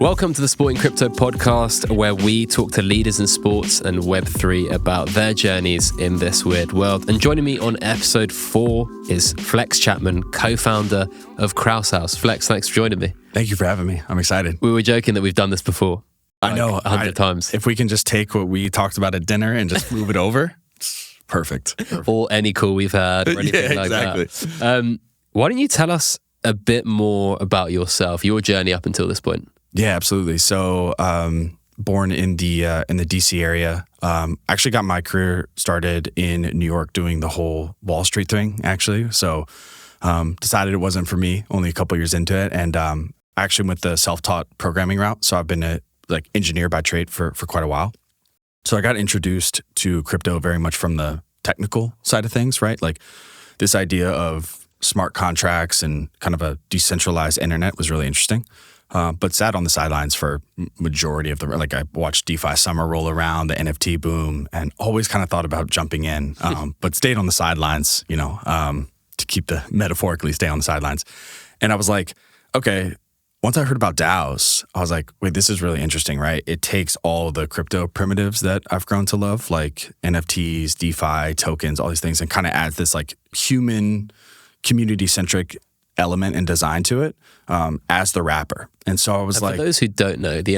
Welcome to the Sporting Crypto podcast, where we talk to leaders in sports and Web3 about their journeys in this weird world. And joining me on episode 4 is Flex Chapman, co-founder of Krause House. Flex, thanks for joining me. Thank you for having me. I'm excited. We were joking that we've done this before. I know. 100 times. If we can just take what we talked about at dinner and just move it over, it's perfect. Or any call we've had or anything like that. Why don't you tell us a bit more about yourself, your journey up until this point? Yeah, absolutely. So, born in the DC area. Actually got my career started in New York doing the whole Wall Street thing, actually. So, decided it wasn't for me only a couple years into it. And actually went the self-taught programming route. So I've been a engineer by trade for quite a while. So I got introduced to crypto very much from the technical side of things, right? Like this idea of smart contracts and kind of a decentralized internet was really interesting. But sat on the sidelines for majority of I watched DeFi summer roll around, the NFT boom, and always kind of thought about jumping in, but stayed on the sidelines, to keep the metaphorically stay on the sidelines. And I was like, okay, once I heard about DAOs, I was like, wait, this is really interesting, right? It takes all the crypto primitives that I've grown to love, like NFTs, DeFi, tokens, all these things, and kind of adds this human community-centric element and design to it as the wrapper. And so I was for those who don't know, the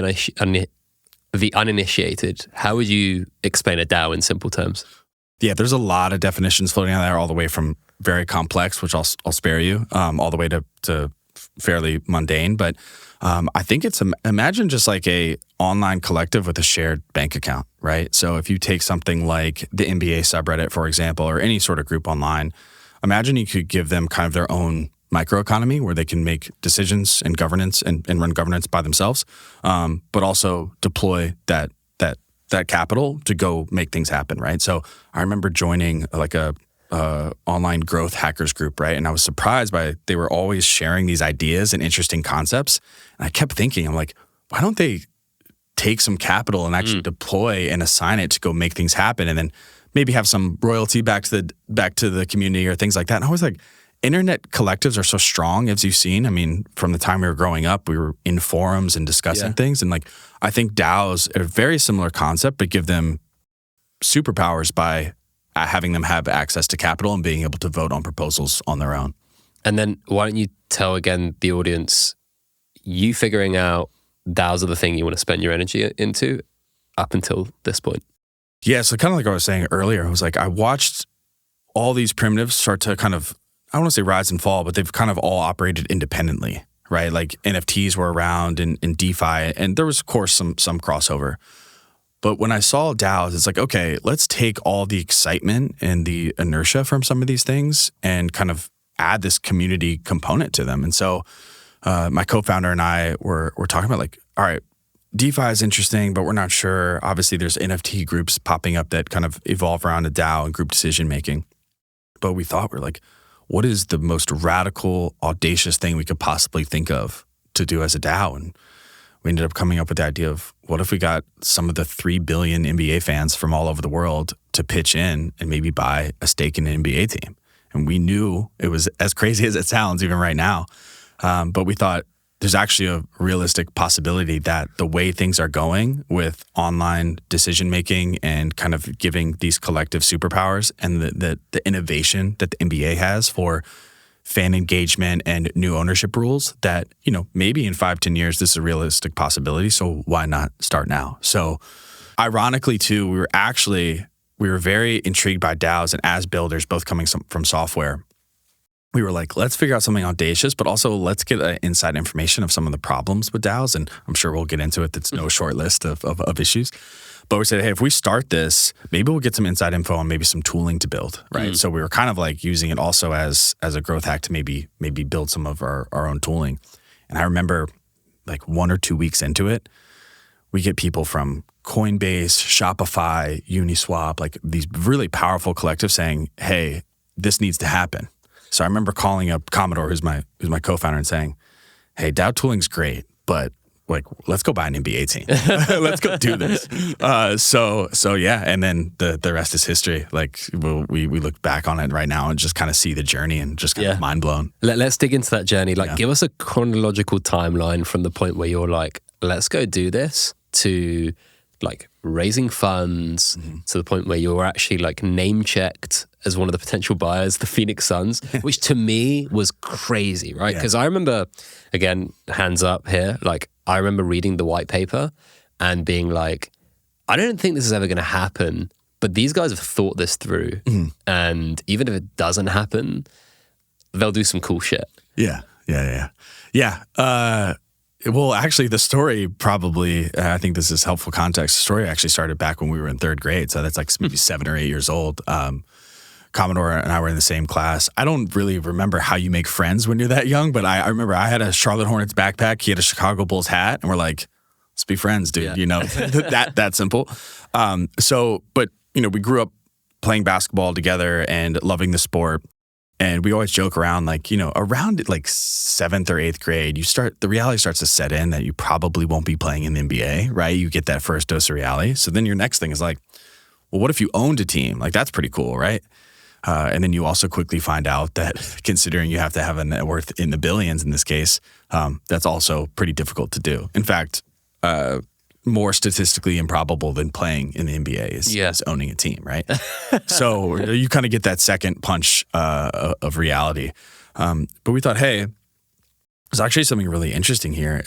uninitiated, how would you explain a DAO in simple terms? Yeah, there's a lot of definitions floating out there, all the way from very complex, which I'll spare you, all the way to fairly mundane. But I think it's imagine just like a online collective with a shared bank account, right? So if you take something like the NBA subreddit, for example, or any sort of group online, imagine you could give them kind of their own microeconomy where they can make decisions and governance and run governance by themselves, but also deploy that capital to go make things happen, right? So I remember joining a online growth hackers group, right? And I was surprised they were always sharing these ideas and interesting concepts. And I kept thinking, I'm like, why don't they take some capital and actually deploy and assign it to go make things happen, and then maybe have some royalty back to the community or things like that? And I was like, internet collectives are so strong, as you've seen. I mean, from the time we were growing up, we were in forums and discussing things. And I think DAOs are a very similar concept, but give them superpowers by having them have access to capital and being able to vote on proposals on their own. And then why don't you tell again the audience, you figuring out DAOs are the thing you want to spend your energy into up until this point? Yeah, so kind of like I was saying earlier, I was like, I watched all these primitives start to kind of, I don't want to say rise and fall, but they've kind of all operated independently, right? Like NFTs were around in DeFi, and there was, of course, some crossover. But when I saw DAOs, it's like, okay, let's take all the excitement and the inertia from some of these things and kind of add this community component to them. And so my co-founder and I were talking about all right, DeFi is interesting, but we're not sure. Obviously, there's NFT groups popping up that kind of evolve around a DAO and group decision making. But we thought, we're like, what is the most radical, audacious thing we could possibly think of to do as a DAO? And we ended up coming up with the idea of, what if we got some of the 3 billion NBA fans from all over the world to pitch in and maybe buy a stake in an NBA team? And we knew it was as crazy as it sounds even right now. But we thought there's actually a realistic possibility that the way things are going with online decision-making and kind of giving these collective superpowers and the innovation that the NBA has for fan engagement and new ownership rules, that, maybe in 5-10 years, this is a realistic possibility. So why not start now? So ironically too, we were very intrigued by DAOs, and as builders, both coming from software, we were like, let's figure out something audacious, but also let's get inside information of some of the problems with DAOs. And I'm sure we'll get into it. That's no short list of issues. But we said, hey, if we start this, maybe we'll get some inside info and maybe some tooling to build, right? So we were kind of using it also as a growth hack to maybe build some of our own tooling. And I remember 1 or 2 weeks into it, we get people from Coinbase, Shopify, Uniswap, these really powerful collectives saying, hey, this needs to happen. So I remember calling up Commodore, who's my co-founder, and saying, hey, DAO tooling's great, but let's go buy an NBA team. Let's go do this. So yeah, and then the rest is history. We look back on it right now and just kind of see the journey and just kind of mind blown. Let's dig into that journey. Give us a chronological timeline from the point where you're like, let's go do this, to like raising funds to the point where you were actually like name checked as one of the potential buyers, the Phoenix Suns, which to me was crazy, right? Because I remember, again, hands up here, like I remember reading the white paper and being like, I don't think this is ever going to happen, but these guys have thought this through. And even if it doesn't happen, they'll do some cool shit. Yeah. Well, actually, the story probably, I think this is helpful context. The story actually started back when we were in third grade. So that's like maybe 7 or 8 years old. Commodore and I were in the same class. I don't really remember how you make friends when you're that young, but I remember I had a Charlotte Hornets backpack. He had a Chicago Bulls hat. And we're like, let's be friends, dude. You know, that simple. But, you know, we grew up playing basketball together and loving the sport. And we always joke around, like, you know, around like 7th or 8th grade, the reality starts to set in that you probably won't be playing in the NBA, right? You get that first dose of reality. So then your next thing is like, well, what if you owned a team? Like, that's pretty cool, right? And then you also quickly find out that considering you have to have a net worth in the billions in this case, that's also pretty difficult to do. In fact, more statistically improbable than playing in the NBA is owning a team, right? So you kind of get that second punch of reality. But we thought, hey, there's actually something really interesting here.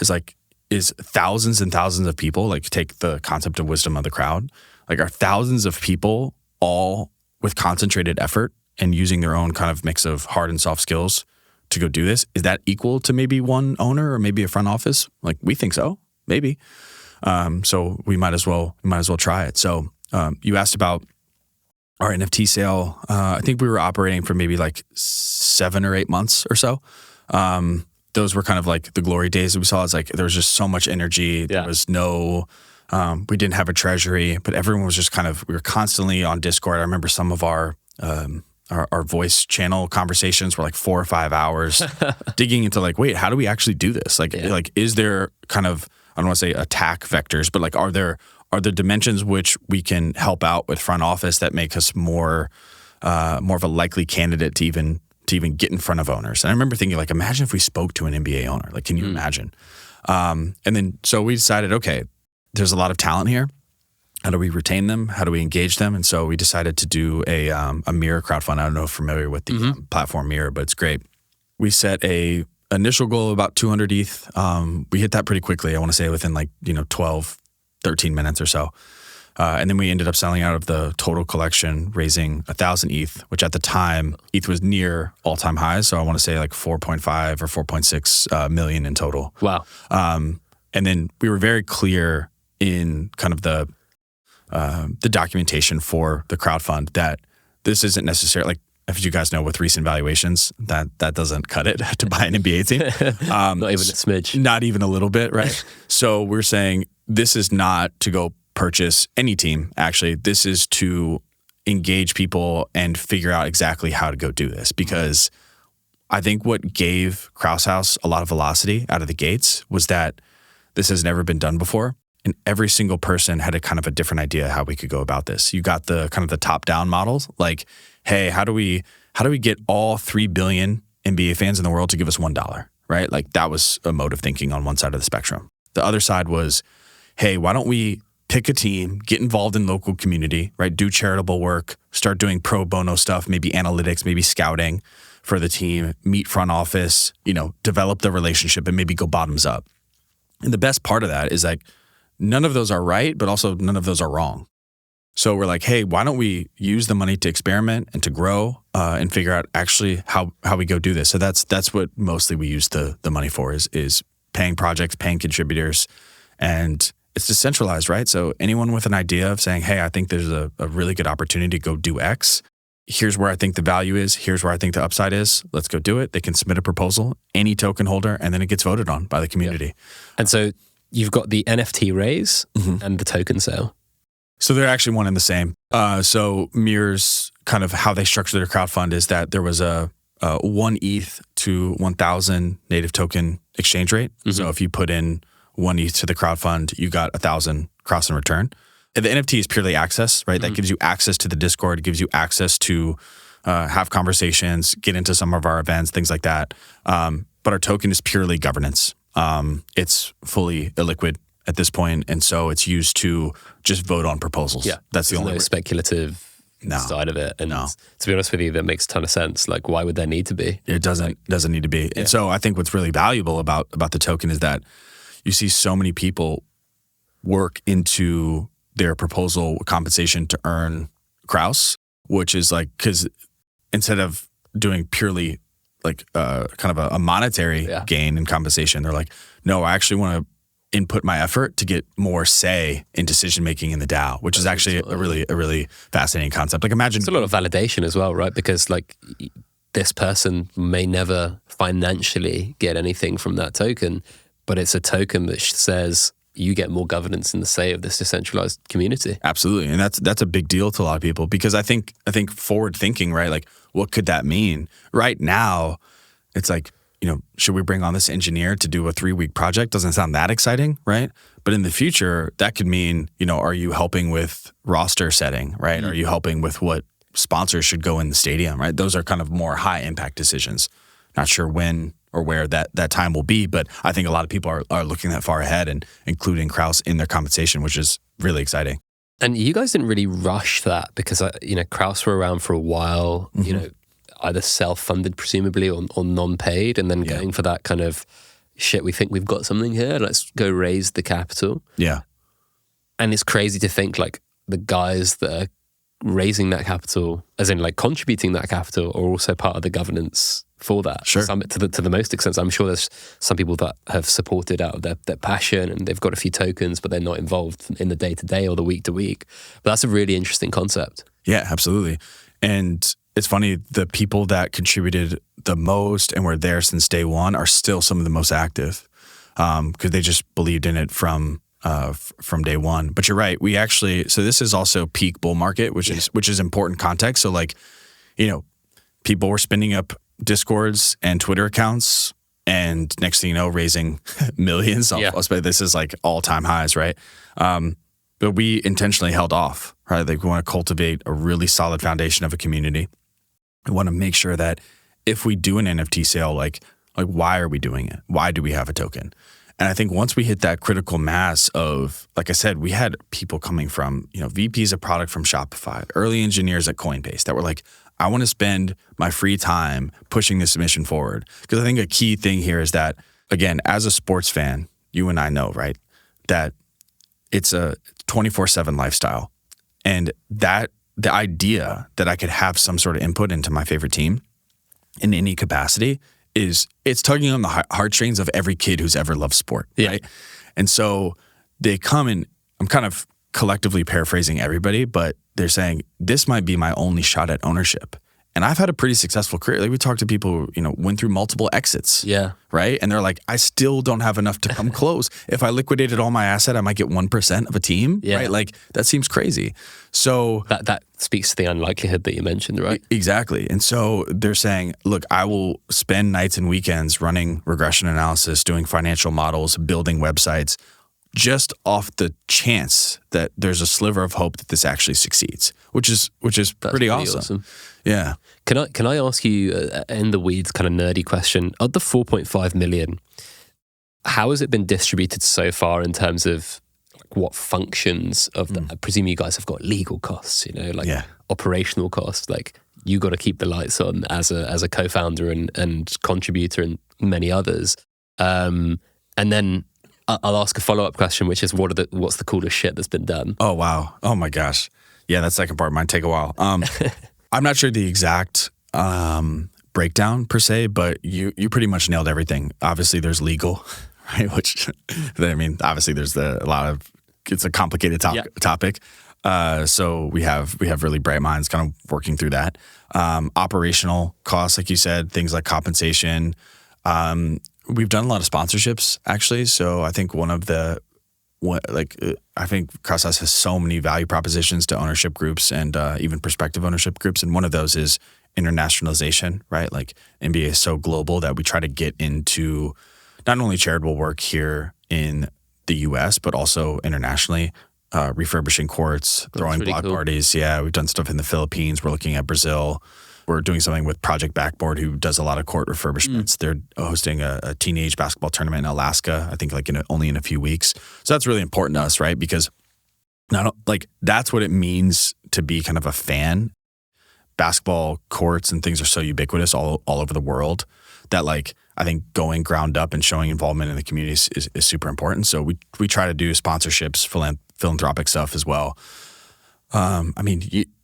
Is thousands and thousands of people, like take the concept of wisdom of the crowd, like are thousands of people all with concentrated effort and using their own kind of mix of hard and soft skills to go do this? Is that equal to maybe one owner or maybe a front office? Like, we think so, maybe. So we might as well try it. So you asked about our NFT sale. I think we were operating for maybe like 7 or 8 months or so. Those were kind of like the glory days that we saw. It's like there was just so much energy. There was no, we didn't have a treasury, but everyone was just we were constantly on Discord. I remember some of our voice channel conversations were like 4 or 5 hours digging into like, wait, how do we actually do this? Like is there kind of, I don't want to say attack vectors, but like, are there dimensions which we can help out with front office that make us more of a likely candidate to even get in front of owners? And I remember thinking, like, imagine if we spoke to an NBA owner. Like, can you imagine? And then so we decided, okay, there's a lot of talent here. How do we retain them? How do we engage them? And so we decided to do a Mirror crowdfund. I don't know if you're familiar with the platform Mirror, but it's great. We set a initial goal of about 200 ETH. We hit that pretty quickly. I want to say within 12, 13 minutes or so. And then we ended up selling out of the total collection, raising 1,000 ETH, which at the time, ETH was near all-time highs. So I want to say like 4.5 or 4.6 million in total. Wow. And then we were very clear in kind of the documentation for the crowdfund that this isn't necessarily, like, as you guys know, with recent valuations, that doesn't cut it to buy an NBA team. Not even a smidge. Not even a little bit, right? So we're saying this is not to go purchase any team. Actually, this is to engage people and figure out exactly how to go do this. Because I think what gave Krause House a lot of velocity out of the gates was that this has never been done before. And every single person had a kind of a different idea how we could go about this. You got the kind of the top-down models, like, hey, how do we get all 3 billion NBA fans in the world to give us $1, right? Like, that was a mode of thinking on one side of the spectrum. The other side was, hey, why don't we pick a team, get involved in local community, right? Do charitable work, start doing pro bono stuff, maybe analytics, maybe scouting for the team, meet front office, develop the relationship and maybe go bottoms up. And the best part of that is like, none of those are right, but also none of those are wrong. So we're like, hey, why don't we use the money to experiment and to grow and figure out actually how we go do this? So that's what mostly we use the money for is paying projects, paying contributors, and it's decentralized, right? So anyone with an idea of saying, hey, I think there's a really good opportunity to go do X. Here's where I think the value is. Here's where I think the upside is. Let's go do it. They can submit a proposal, any token holder, and then it gets voted on by the community. Yeah. And so you've got the NFT raise and the token sale. So they're actually one and the same. So Mirror's kind of how they structure their crowdfund is that there was a 1 ETH to 1,000 native token exchange rate. So if you put in 1 ETH to the crowdfund, you got 1,000 cross in return. And the NFT is purely access, right? That gives you access to the Discord, it gives you access to have conversations, get into some of our events, things like that. But our token is purely governance. It's fully illiquid at this point, and so it's used to just vote on proposals. Yeah, that's the only no speculative side of it. And to be honest with you, that makes a ton of sense. Like, why would there need to be? It doesn't need to be. Yeah. And so I think what's really valuable about the token is that you see so many people work into their proposal compensation to earn Krause, which is like, because instead of doing purely like kind of a monetary gain and compensation, they're like, no, I actually want to input my effort to get more say in decision making in the DAO, which is actually a really fascinating concept. Like, imagine it's a lot of validation as well, right? Because like this person may never financially get anything from that token, but it's a token that says you get more governance in the say of this decentralized community. Absolutely, and that's a big deal to a lot of people, because I think forward thinking, right? Like, what could that mean? Right now, it's like, should we bring on this engineer to do a 3-week project? Doesn't sound that exciting, right? But in the future, that could mean, are you helping with roster setting, right? Are you helping with what sponsors should go in the stadium, right? Those are kind of more high impact decisions. Not sure when or where that time will be, but I think a lot of people are looking that far ahead and including Krause in their compensation, which is really exciting. And you guys didn't really rush that, because Krause were around for a while, either self-funded presumably or non-paid, and then going for that kind of shit, we think we've got something here, let's go raise the capital. Yeah. And it's crazy to think like the guys that are raising that capital, as in like contributing that capital, are also part of the governance for that. Sure. Some, to the most extent. I'm sure there's some people that have supported out of their passion, and they've got a few tokens, but they're not involved in the day-to-day or the week-to-week. But that's a really interesting concept. Yeah, absolutely. And it's funny, the people that contributed the most and were there since day one are still some of the most active, because they just believed in it from day one. But you're right. We actually, so this is also peak bull market, which is important context. So like, people were spinning up Discords and Twitter accounts, and next thing you know, raising millions. This is like all-time highs, right? But we intentionally held off, right? Like, we want to cultivate a really solid foundation of a community. We want to make sure that if we do an NFT sale, like why are we doing it? Why do we have a token? And I think once we hit that critical mass of, like I said, we had people coming from, VPs of product from Shopify, early engineers at Coinbase that were like, I want to spend my free time pushing this mission forward. Because I think a key thing here is that, again, as a sports fan, you and I know, right, that it's a 24/7 lifestyle. And that the idea that I could have some sort of input into my favorite team in any capacity it's tugging on the heartstrings of every kid who's ever loved sport, right? And so they come and I'm kind of collectively paraphrasing everybody, but they're saying, this might be my only shot at ownership. And I've had a pretty successful career. Like, we talked to people who, went through multiple exits. Yeah. Right? And they're like, I still don't have enough to come close. If I liquidated all my asset, I might get 1% of a team. Yeah. Right? Like, that seems crazy. So that speaks to the unlikelihood that you mentioned, right? Exactly. And so they're saying, look, I will spend nights and weekends running regression analysis, doing financial models, building websites, just off the chance that there's a sliver of hope that this actually succeeds, which is pretty awesome. Yeah. Can I ask you in the weeds kind of nerdy question? Of the 4.5 million, how has it been distributed so far in terms of what functions of the, I presume you guys have got legal costs, operational costs, like you got to keep the lights on as a co-founder and contributor and many others. And then I'll ask a follow-up question, which is what's the coolest shit that's been done? Oh, wow. Oh my gosh. Yeah, that second part might take a while. I'm not sure the exact breakdown per se, but you pretty much nailed everything. Obviously there's legal, right? Which, obviously there's it's a complicated topic. So we have really bright minds kind of working through that. Operational costs, like you said, things like compensation. We've done a lot of sponsorships, actually. So I think I think Krause House has so many value propositions to ownership groups and even prospective ownership groups. And one of those is internationalization, right? Like, NBA is so global that we try to get into not only charitable work here in the US, but also internationally, refurbishing courts, throwing block parties. Yeah, we've done stuff in the Philippines. We're looking at Brazil. we're doing something with Project Backboard, who does a lot of court refurbishments. They're hosting a teenage basketball tournament in Alaska, I think only in a few weeks. So that's really important to us, right? Because that's what it means to be kind of a fan. Basketball courts and things are so ubiquitous all over the world that I think going ground up and showing involvement in the community is super important. So we try to do sponsorships, philanthropic stuff as well.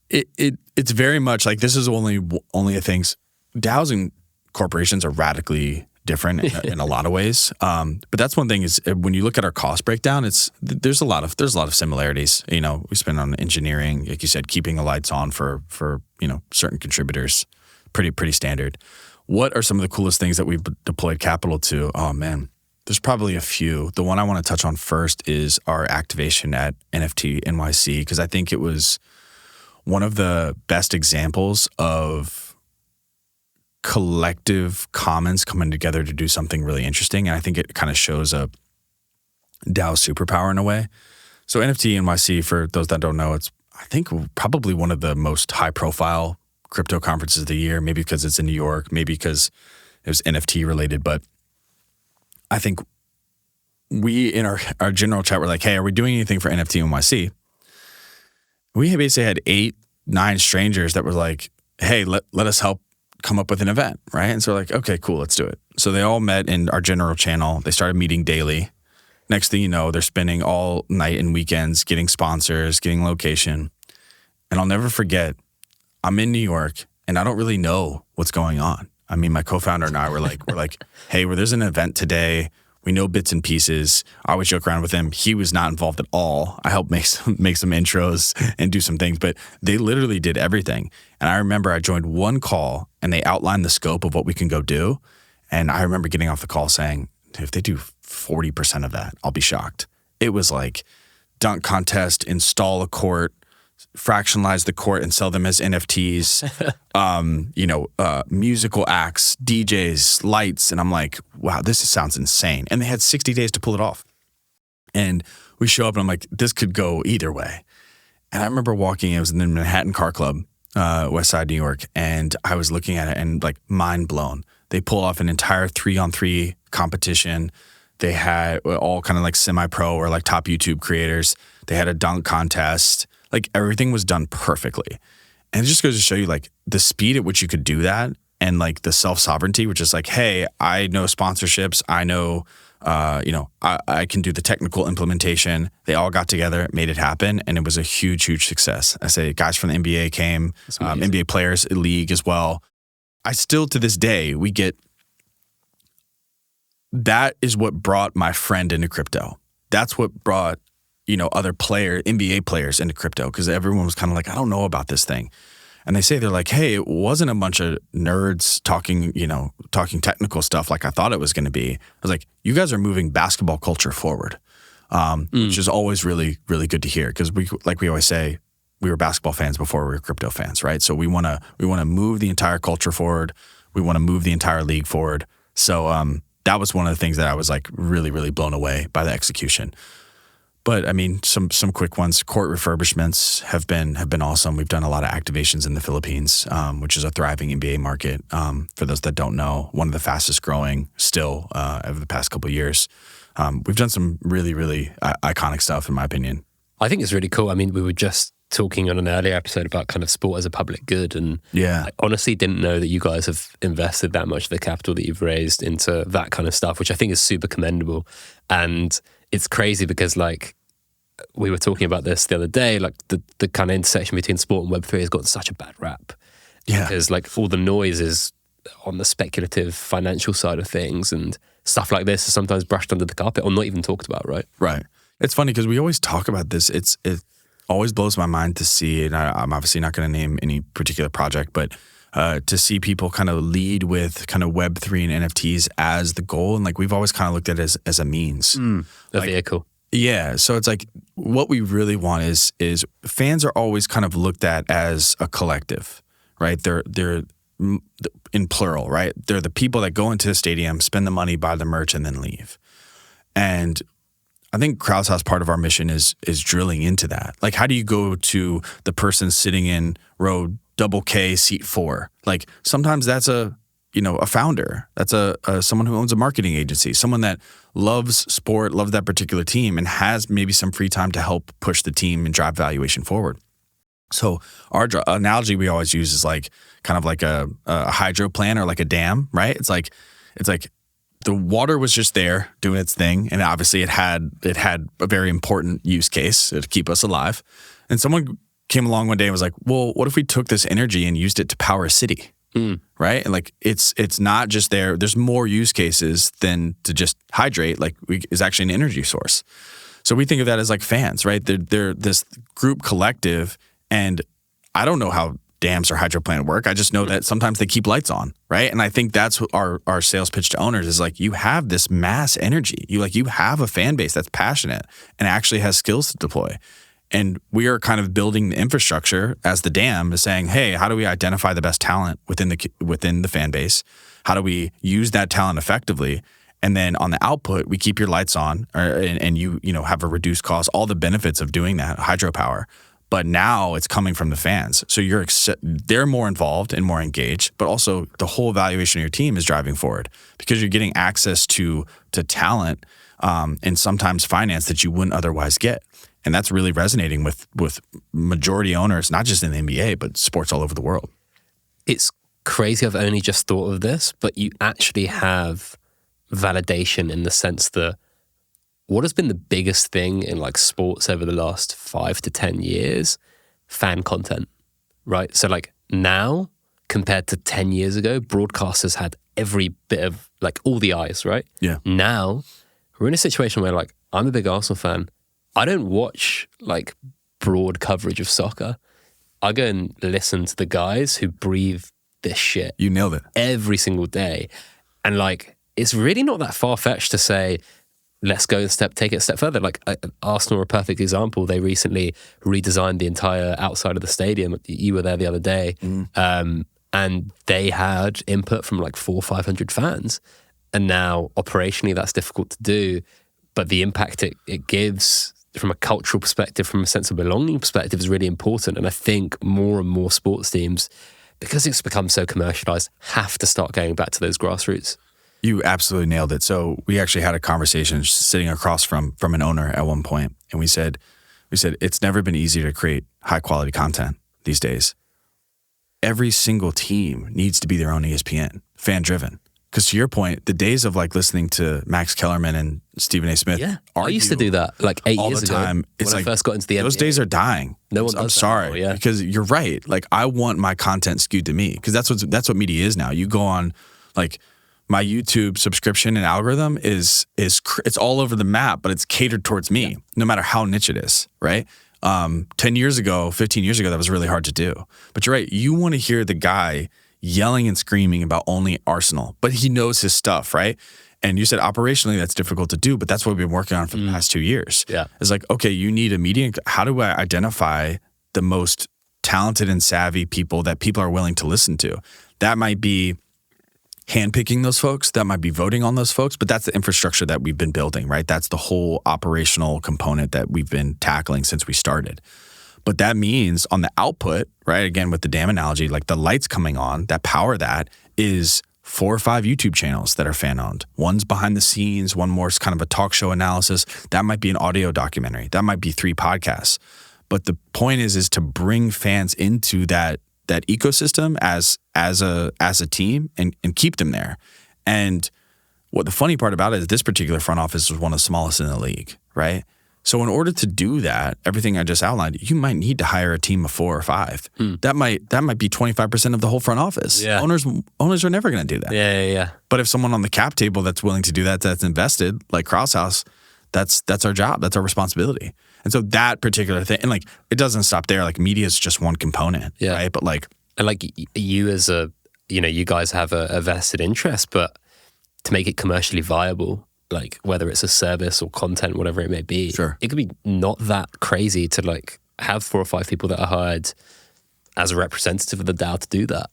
It's very much this is only the things. DAOs and corporations are radically different in a lot of ways. But that's one thing is when you look at our cost breakdown, there's a lot of similarities. We spend on engineering, like you said, keeping the lights on for certain contributors, pretty standard. What are some of the coolest things that we've deployed capital to? Oh man, there's probably a few. The one I want to touch on first is our activation at NFT NYC, because I think it was one of the best examples of collective commons coming together to do something really interesting. And I think it kind of shows a DAO superpower in a way. So NFT NYC, for those that don't know, it's, I think, probably one of the most high profile crypto conferences of the year, maybe because it's in New York, maybe because it was NFT related. But I think we, in our general chat, were like, hey, are we doing anything for NFT NYC? We basically had 8-9 strangers that were like, hey, let us help come up with an event, right? And so we're like, okay, cool, let's do it. So they all met in our general channel. They started meeting daily. Next thing you know, they're spending all night and weekends getting sponsors, getting location. And I'll never forget, I'm in New York and I don't really know what's going on. I mean, my co-founder and I were like, hey, there's an event today. We know bits and pieces. I always joke around with him. He was not involved at all. I helped make some intros and do some things, but they literally did everything. And I remember I joined one call and they outlined the scope of what we can go do. And I remember getting off the call saying, if they do 40% of that, I'll be shocked. It was like dunk contest, install a court, fractionalize the court and sell them as NFTs, musical acts, DJs, lights. And I'm like, wow, this sounds insane. And they had 60 days to pull it off. And we show up and I'm like, this could go either way. And I remember walking, it was in the Manhattan Car Club, West Side, New York. And I was looking at it and mind blown. They pulled off an entire 3-on-3 competition. They had all kind of semi-pro or top YouTube creators. They had a dunk contest. Everything was done perfectly. And it just goes to show you the speed at which you could do that and the self-sovereignty, which is hey, I know sponsorships. I know, I can do the technical implementation. They all got together, made it happen. And it was a huge, huge success. I say guys from the NBA came, NBA players, league as well. I still, to this day, that is what brought my friend into crypto. That's what brought other NBA players into crypto, because everyone was kind of I don't know about this thing. And they say, they're like, hey, it wasn't a bunch of nerds talking technical stuff like I thought it was going to be. I was like, you guys are moving basketball culture forward, which is always really, really good to hear, because we always say, we were basketball fans before we were crypto fans, right? So we want to move the entire culture forward. We want to move the entire league forward. So that was one of the things that I was really, really blown away by the execution. But I mean, some quick ones. Court refurbishments have been awesome. We've done a lot of activations in the Philippines, which is a thriving NBA market. For those that don't know, one of the fastest growing still over the past couple of years. We've done some really, really iconic stuff, in my opinion. I think it's really cool. I mean, we were just talking on an earlier episode about kind of sport as a public good, and I honestly didn't know that you guys have invested that much of the capital that you've raised into that kind of stuff, which I think is super commendable. And it's crazy because we were talking about this the other day, the kind of intersection between sport and Web3 has gotten such a bad rap. Yeah. Because all the noise is on the speculative financial side of things, and stuff like this is sometimes brushed under the carpet or not even talked about, right? Right. It's funny because we always talk about this. It always blows my mind to see, and I'm obviously not going to name any particular project, but to see people kind of lead with kind of Web3 and NFTs as the goal. And we've always kind of looked at it as a means. The vehicle. Yeah. So it's what we really want is fans are always kind of looked at as a collective, right? They're in plural, right? They're the people that go into the stadium, spend the money, buy the merch, and then leave. And I think Krause House, part of our mission is drilling into that. How do you go to the person sitting in row double K seat 4. Like sometimes that's a founder. That's someone who owns a marketing agency, someone that loves sport, loves that particular team, and has maybe some free time to help push the team and drive valuation forward. So our analogy we always use is like kind of like a hydro plant or like a dam, right? It's like the water was just there doing its thing, and obviously it had a very important use case to keep us alive. And someone came along one day and was like, "Well, what if we took this energy and used it to power a city?" Right? And like it's not just there. There's more use cases than to just hydrate. Like is actually an energy source. So we think of that as like fans, right? They're this group collective, and I don't know how dams or hydro plant work. I just know that sometimes they keep lights on, right? And I think that's what our sales pitch to owners is like, you have this mass energy. You have a fan base that's passionate and actually has skills to deploy. And we are kind of building the infrastructure as the dam is saying, hey, how do we identify the best talent within the fan base? How do we use that talent effectively? And then on the output, we keep your lights on and you have a reduced cost, all the benefits of doing that, hydropower. But now it's coming from the fans. So they're more involved and more engaged, but also the whole evaluation of your team is driving forward because you're getting access to talent and sometimes finance that you wouldn't otherwise get. And that's really resonating with majority owners, not just in the NBA, but sports all over the world. It's crazy I've only just thought of this, but you actually have validation in the sense that what has been the biggest thing in like sports over the last 5 to 10 years? Fan content, right? So like now compared to 10 years ago, broadcasters had every bit of like all the eyes, right? Yeah. Now we're in a situation where like I'm a big Arsenal fan. I don't watch like broad coverage of soccer. I go and listen to the guys who breathe this shit. You nailed it. Every single day. And like, it's really not that far-fetched to say, let's go take it a step further. Like Arsenal are a perfect example. They recently redesigned the entire outside of the stadium. You were there the other day. And they had input from like 400 or 500 fans. And now operationally that's difficult to do. But the impact it gives from a cultural perspective, from a sense of belonging perspective is really important. And I think more and more sports teams, because it's become so commercialized, have to start going back to those grassroots. You absolutely nailed it. So we actually had a conversation sitting across from an owner at one point, and we said it's never been easier to create high quality content these days. Every single team needs to be their own ESPN, fan driven. Because to your point, the days of like listening to Max Kellerman and Stephen A. Smith, I used to do that like 8 years ago time. It's when I first got into the NBA. Those days are dying. No one does I'm sorry, that because you're right. Like I want my content skewed to me because that's what media is now. You go on like. My YouTube subscription and algorithm is it's all over the map, but it's catered towards me, no matter how niche it is, right? 10 years ago, 15 years ago, that was really hard to do. But you're right. You want to hear the guy yelling and screaming about only Arsenal, but he knows his stuff, right? And you said operationally that's difficult to do, but that's what we've been working on for the past 2 years. Yeah. It's like, okay, you need a media. How do I identify the most talented and savvy people that people are willing to listen to? That might be handpicking those folks, that might be voting on those folks, but that's the infrastructure that we've been building, right? That's the whole operational component that we've been tackling since we started. But that means on the output, right, again, with the dam analogy, like the lights coming on, that power that is 4 or 5 YouTube channels that are fan-owned. One's behind the scenes, one more is kind of a talk show analysis. That might be an audio documentary. That might be 3 podcasts. But the point is to bring fans into that ecosystem as a team and keep them there. And what the funny part about it is this particular front office was one of the smallest in the league, right? So in order to do that, everything I just outlined, you might need to hire a team of 4 or 5. That might be 25% of the whole front office. Yeah. Owners are never going to do that. Yeah. But if someone on the cap table that's willing to do that, that's invested, like Krause House, that's our job. That's our responsibility. And so that particular thing, and like it doesn't stop there. Like media is just one component, right? But like, and like you as you guys have a vested interest, but to make it commercially viable, like whether it's a service or content, whatever it may be, sure, it could be not that crazy to like have 4 or 5 people that are hired as a representative of the DAO to do that.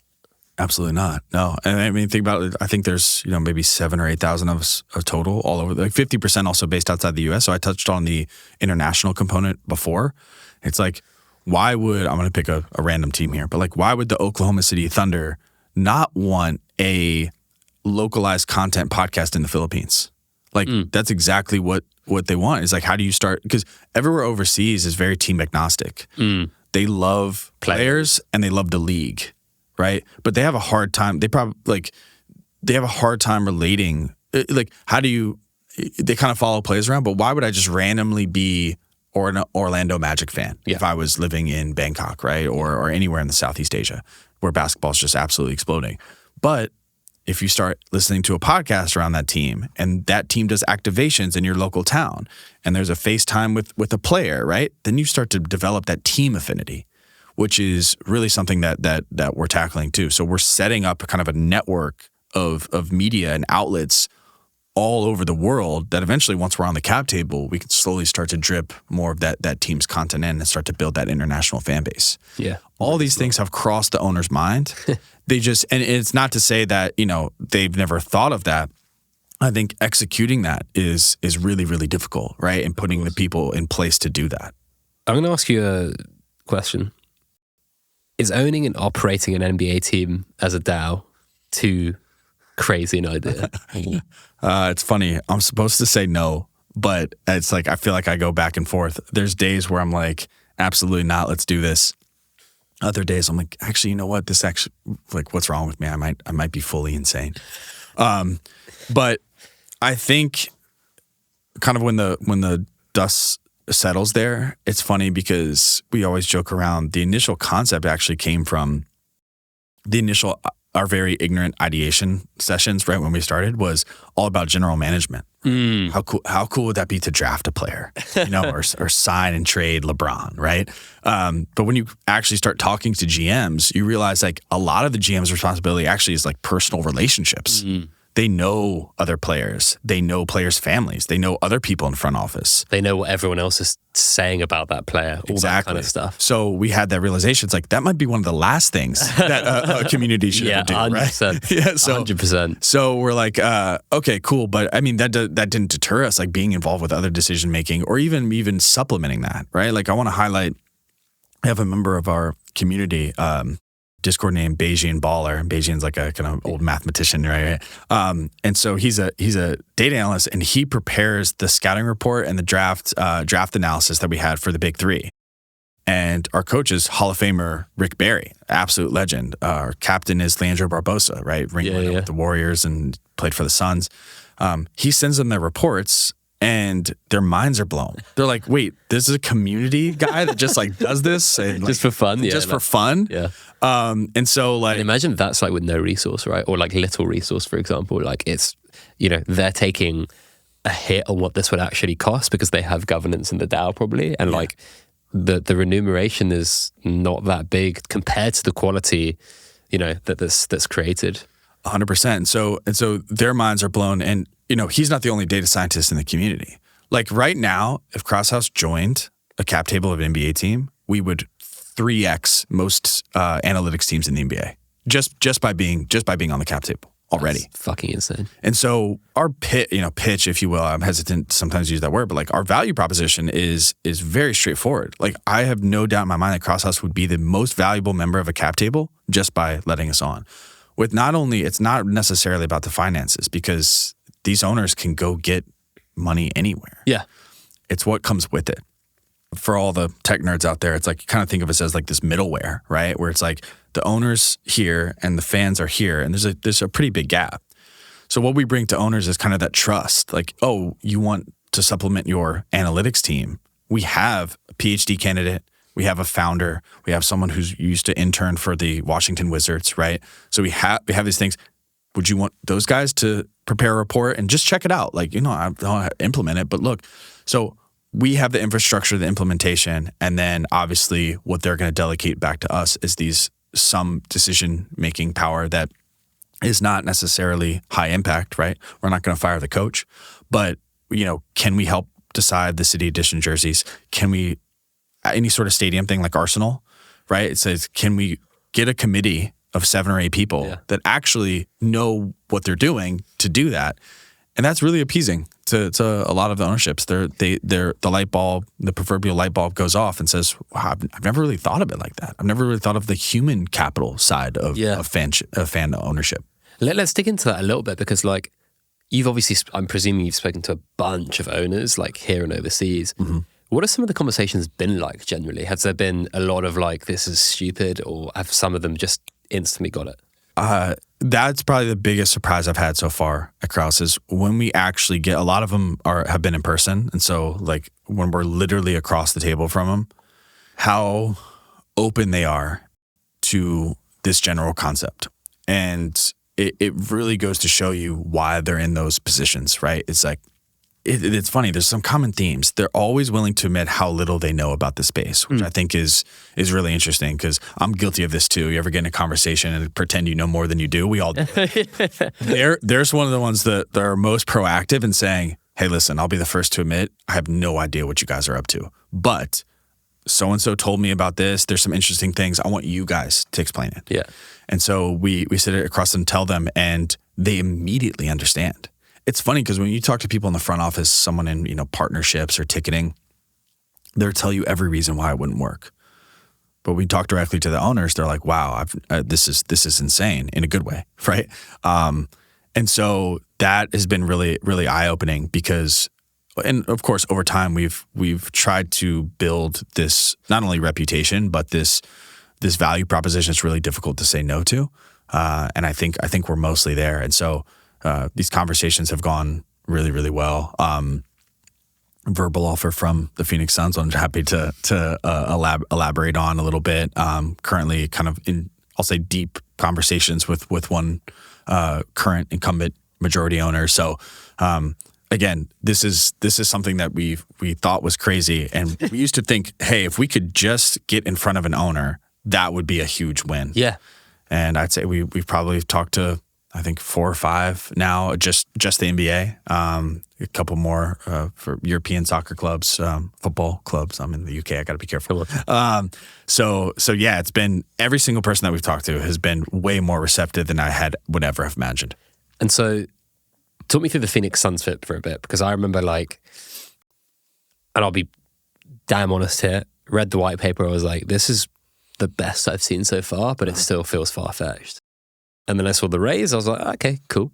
Absolutely not. No. And I mean, think about it. I think there's, maybe 7,000 or 8,000 of us total all over, like 50% also based outside the US. So I touched on the international component before. It's like why would, I'm going to pick a random team here, but like, why would the Oklahoma City Thunder not want a localized content podcast in the Philippines? Like, that's exactly what they want. Is like, how do you start? Because everywhere overseas is very team agnostic. They love players and they love the league, right? But they have a hard time. They have a hard time relating. Like, how do you? They kind of follow players around. But why would I just randomly be an Orlando Magic fan if I was living in Bangkok, right, or anywhere in the Southeast Asia where basketball is just absolutely exploding? But if you start listening to a podcast around that team and that team does activations in your local town and there's a FaceTime with a player, right? Then you start to develop that team affinity, which is really something that we're tackling too. So we're setting up kind of a network of media and outlets all over the world that eventually, once we're on the cap table, we can slowly start to drip more of that team's content in and start to build that international fan base. Yeah. All these things have crossed the owner's mind. They just, and it's not to say that, they've never thought of that. I think executing that is really, really difficult, right? And putting the people in place to do that. I'm going to ask you a question. Is owning and operating an NBA team as a DAO too crazy an idea? It's funny. I'm supposed to say no, but it's like, I feel like I go back and forth. There's days where I'm like, absolutely not, let's do this. Other days I'm like, actually, you know what? This actually, like, what's wrong with me? I might be fully insane. But I think kind of when the dust settles there, it's funny because we always joke around. The initial concept actually came from our very ignorant ideation sessions, right, when we started, was all about general management. How cool would that be to draft a player, or sign and trade LeBron, right? But when you actually start talking to GMs, you realize like a lot of the GM's responsibility actually is like personal relationships. They know other players. They know players' families. They know other people in front office. They know what everyone else is saying about that player, all that kind of stuff. So we had that realization. It's like, that might be one of the last things that a community should ever do, 100%, right? Yeah, so 100%. So we're like, okay, cool. But I mean, that didn't deter us, like being involved with other decision making or even supplementing that, right? Like, I want to highlight, I have a member of our community, Discord named Bayesian Baller. Bayesian's like a kind of old mathematician, right? And so he's a data analyst, and he prepares the scouting report and the draft analysis that we had for the Big Three. And our coach is Hall of Famer Rick Barry, absolute legend. Our captain is Leandro Barbosa, right? Ring winner with the Warriors and played for the Suns. He sends them their reports, and their minds are blown. They're like, wait, this is a community guy that just like does this? And, like, just for fun? Yeah. Just for fun? Yeah. And so like... And imagine that's like with no resource, right? Or like little resource, for example. Like it's, they're taking a hit on what this would actually cost because they have governance in the DAO probably. And like the remuneration is not that big compared to the quality, that's created. 100%. And so their minds are blown. And, he's not the only data scientist in the community. Like right now, if Krause House joined a cap table of an NBA team, we would 3x most analytics teams in the NBA just by being on the cap table already. That's fucking insane. And so our pitch, if you will, I'm hesitant to sometimes use that word, but like our value proposition is very straightforward. Like I have no doubt in my mind that Krause House would be the most valuable member of a cap table just by letting us on. With not only, it's not necessarily about the finances because these owners can go get money anywhere. Yeah. It's what comes with it. For all the tech nerds out there, it's like, kind of think of us as like this middleware, right? Where it's like the owners here and the fans are here, and there's a pretty big gap. So what we bring to owners is kind of that trust. Like, oh, you want to supplement your analytics team? We have a PhD candidate. We have a founder. We have someone who's used to intern for the Washington Wizards, right? So we have these things. Would you want those guys to prepare a report and just check it out? Like, I don't implement it, but look. So we have the infrastructure, the implementation, and then obviously what they're going to delegate back to us is some decision-making power that is not necessarily high impact, right? We're not going to fire the coach, but, can we help decide the city edition jerseys? Can we, any sort of stadium thing like Arsenal, right? It says, can we get a committee of 7 or 8 people that actually know what they're doing to do that? And that's really appeasing to a lot of the ownerships. The proverbial light bulb goes off and says, wow, I've never really thought of it like that. I've never really thought of the human capital side of fan ownership. Let's dig into that a little bit, because like you've obviously, I'm presuming you've spoken to a bunch of owners like here and overseas. Mm-hmm. What have some of the conversations been like generally? Has there been a lot of like, this is stupid, or have some of them just instantly got it? That's probably the biggest surprise I've had so far at Krause is when we actually get, a lot of them have been in person. And so like when we're literally across the table from them, how open they are to this general concept. And it really goes to show you why they're in those positions, right? It's like, it's funny. There's some common themes. They're always willing to admit how little they know about the space, which I think is really interesting, because I'm guilty of this too. You ever get in a conversation and pretend you know more than you do? We all do. There's one of the ones that are most proactive in saying, hey, listen, I'll be the first to admit I have no idea what you guys are up to. But so-and-so told me about this. There's some interesting things. I want you guys to explain it. Yeah. And so we sit across and tell them, and they immediately understand. It's funny because when you talk to people in the front office, someone in partnerships or ticketing, they'll tell you every reason why it wouldn't work. But we talk directly to the owners, they're like, "Wow, this is insane in a good way, right?" And so that has been really, really eye opening because, and of course, over time we've tried to build this not only reputation but this value proposition. It's really difficult to say no to, and I think we're mostly there, and so. These conversations have gone really, really well. Verbal offer from the Phoenix Suns, I'm happy to elaborate on a little bit. Currently, kind of in, I'll say, deep conversations with one current incumbent majority owner. So, again, this is something that we thought was crazy, and we used to think, hey, if we could just get in front of an owner, that would be a huge win. Yeah, and I'd say we've probably talked to, I think 4 or 5 now, just the NBA, a couple more for European soccer clubs, football clubs. I'm in the UK. I got to be careful. So yeah, it's been every single person that we've talked to has been way more receptive than I would ever have imagined. And so talk me through the Phoenix Suns fit for a bit, because I remember like, and I'll be damn honest here, read the white paper. I was like, this is the best I've seen so far, but it still feels far-fetched. And then I saw the Rays. I was like, okay, cool.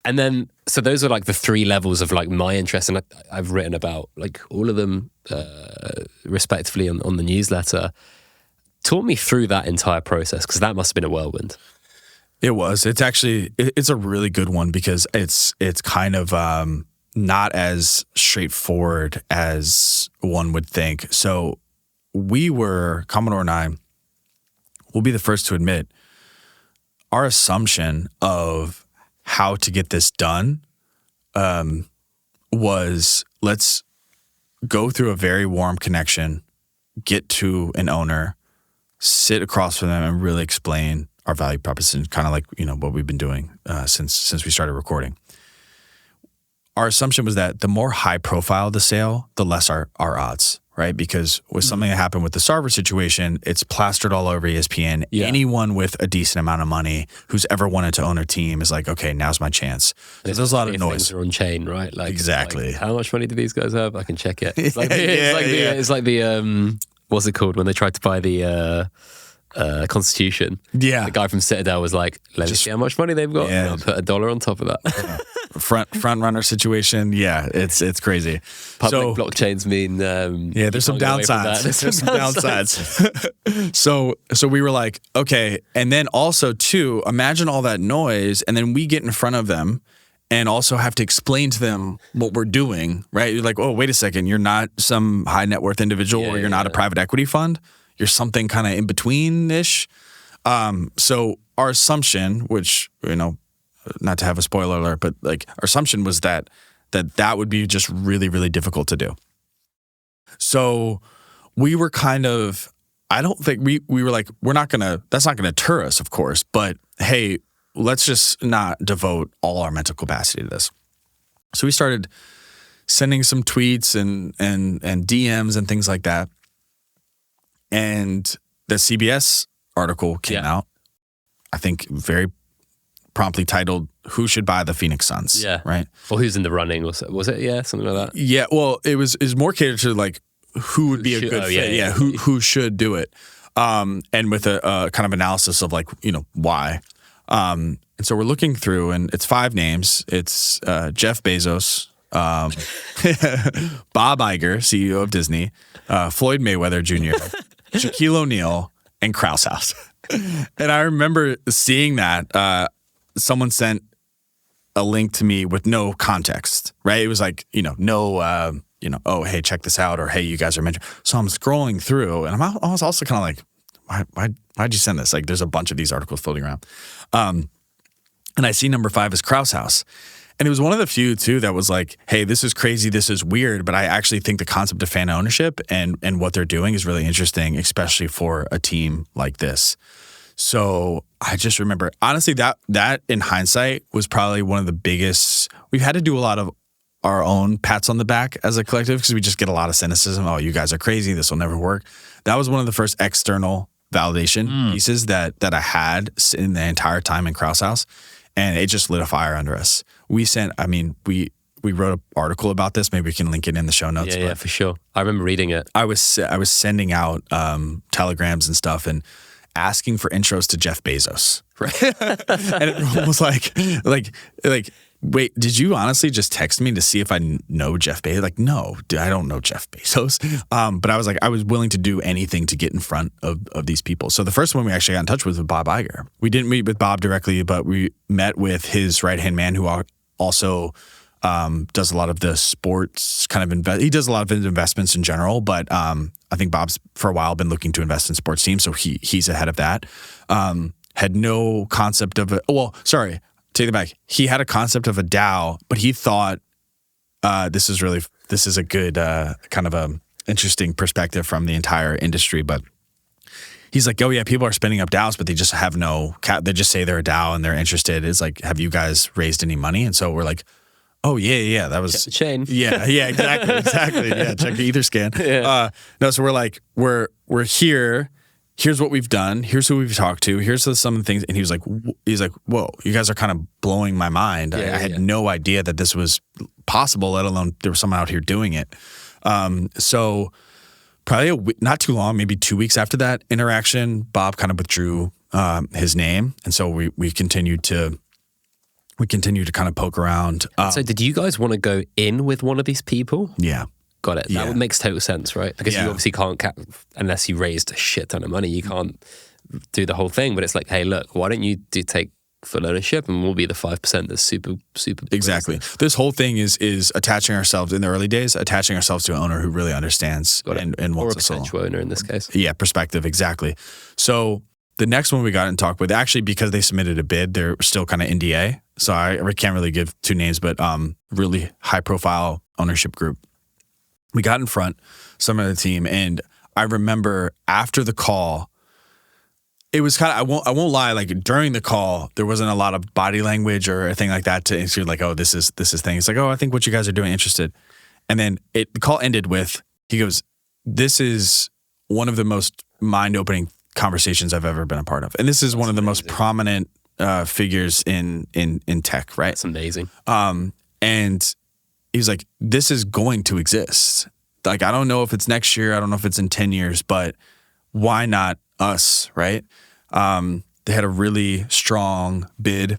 And then, so those are like the 3 levels of like my interest. And I've written about like all of them respectively on the newsletter. Talk me through that entire process, because that must have been a whirlwind. It was. It's actually, it's a really good one because it's kind of not as straightforward as one would think. So Commodore and I will be the first to admit, our assumption of how to get this done was, let's go through a very warm connection, get to an owner, sit across from them, and really explain our value proposition, kind of like what we've been doing since we started recording. Our assumption was that the more high profile the sale, the less our odds. Right, because with something that happened with the Sarver situation, it's plastered all over ESPN. Yeah. Anyone with a decent amount of money who's ever wanted to own a team is like, okay, now's my chance. There's a lot of noise. Things are on chain, right? Like exactly. Like, how much money do these guys have? I can check it. It's like it's like the what's it called when they tried to buy the Constitution? Yeah, the guy from Citadel was like, let me see how much money they've got. Yeah. And I'll put $1 on top of that. Yeah. Front runner situation. Yeah, it's crazy. Public blockchains mean there's some downsides. There's some downsides. So we were like, okay, and then also too, imagine all that noise, and then we get in front of them and also have to explain to them what we're doing. Right? You're like, oh, wait a second, you're not some high net worth individual, or you're not a private equity fund. You're something kind of in between ish. So our assumption, which not to have a spoiler alert, but like our assumption was that would be just really, really difficult to do. So we were kind of, I don't think we were like, that's not gonna deter us, of course, but hey, let's just not devote all our mental capacity to this. So we started sending some tweets and DMs and things like that. And the CBS article came out, I think very promptly titled, who should buy the Phoenix Suns. Yeah. Right. Or who's in the running? Was it? Yeah, something like that. Yeah. Well, it was more catered to like who would be a good fit. Yeah. Who should do it. And with a kind of analysis of like, why. And so we're looking through, and it's 5 names. It's Jeff Bezos, Bob Iger, CEO of Disney, Floyd Mayweather Jr., Shaquille O'Neal, and Krause House. And I remember seeing that someone sent a link to me with no context, right? It was like, oh, hey, check this out, or hey, you guys are mentioned. So I'm scrolling through, and I was also kind of like, why'd you send this? Like, there's a bunch of these articles floating around. And I see number 5 is Krause House. And it was one of the few, too, that was like, hey, this is crazy, this is weird, but I actually think the concept of fan ownership and what they're doing is really interesting, especially for a team like this. So I just remember, honestly, that in hindsight was probably one of the biggest. We've had to do a lot of our own pats on the back as a collective because we just get a lot of cynicism. Oh, you guys are crazy. This will never work. That was one of the first external validation pieces that I had in the entire time in Krause House. And it just lit a fire under us. We wrote an article about this. Maybe we can link it in the show notes. Yeah, for sure. I remember reading it. I was sending out telegrams and stuff and asking for intros to Jeff Bezos. Right? And everyone was like, wait, did you honestly just text me to see if I know Jeff Bezos? Like, no, I don't know Jeff Bezos. But I was willing to do anything to get in front of these people. So the first one we actually got in touch with was Bob Iger. We didn't meet with Bob directly, but we met with his right-hand man who also does a lot of the sports kind of he does a lot of investments in general, but I think Bob's for a while been looking to invest in sports teams, so he's ahead of that. Had no concept of take it back. He had a concept of a DAO, but he thought this is a good kind of a interesting perspective from the entire industry. But he's like, oh yeah, people are spinning up DAOs, but they just have no cap. They just say they're a DAO and they're interested. It's like, have you guys raised any money? And so we're like, oh yeah, that was check the chain. Yeah, exactly. Yeah, check the Etherscan. Yeah. No, so we're like, we're here. Here's what we've done. Here's who we've talked to. Here's some of the things. And he's like, whoa, you guys are kind of blowing my mind. I had no idea that this was possible, let alone there was someone out here doing it. So probably not too long, maybe 2 weeks after that interaction, Bob kind of withdrew his name. And so we continued to kind of poke around. So did you guys want to go in with one of these people? Yeah. Got it. That makes total sense, right? I guess you obviously can't unless you raised a shit ton of money, you can't do the whole thing. But it's like, hey, look, why don't you take full ownership and we'll be the 5% that's super. Exactly. This whole thing is attaching ourselves in the early days, attaching ourselves to an owner who really understands and wants us all. Or a potential owner in this case. Yeah, perspective, exactly. So the next one we got in talk with, actually because they submitted a bid, they're still kind of NDA. So I can't really give 2 names, but really high profile ownership group. We got in front, some of the team, and I remember after the call, it was kind of, I won't lie, like during the call, there wasn't a lot of body language or anything like that to answer like, oh, this is thing. It's like, oh, I think what you guys are doing interested. And then the call ended with, he goes, this is one of the most mind-opening conversations I've ever been a part of. And this is one of the most prominent figures in tech, right? That's amazing. And he was like, this is going to exist. Like, I don't know if it's next year. I don't know if it's in 10 years, but why not us, right? They had a really strong bid.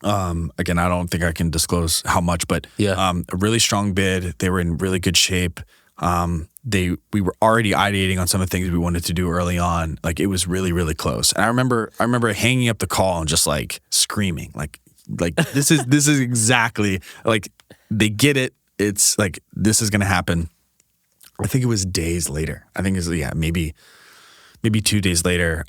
Again, I don't think I can disclose how much, but a really strong bid. They were in really good shape. We were already ideating on some of the things we wanted to do early on. Like, it was really, really close. And I remember hanging up the call and just like screaming, like this is exactly like, they get it. It's like, this is going to happen. I think it was days later. I think it was, maybe 2 days later,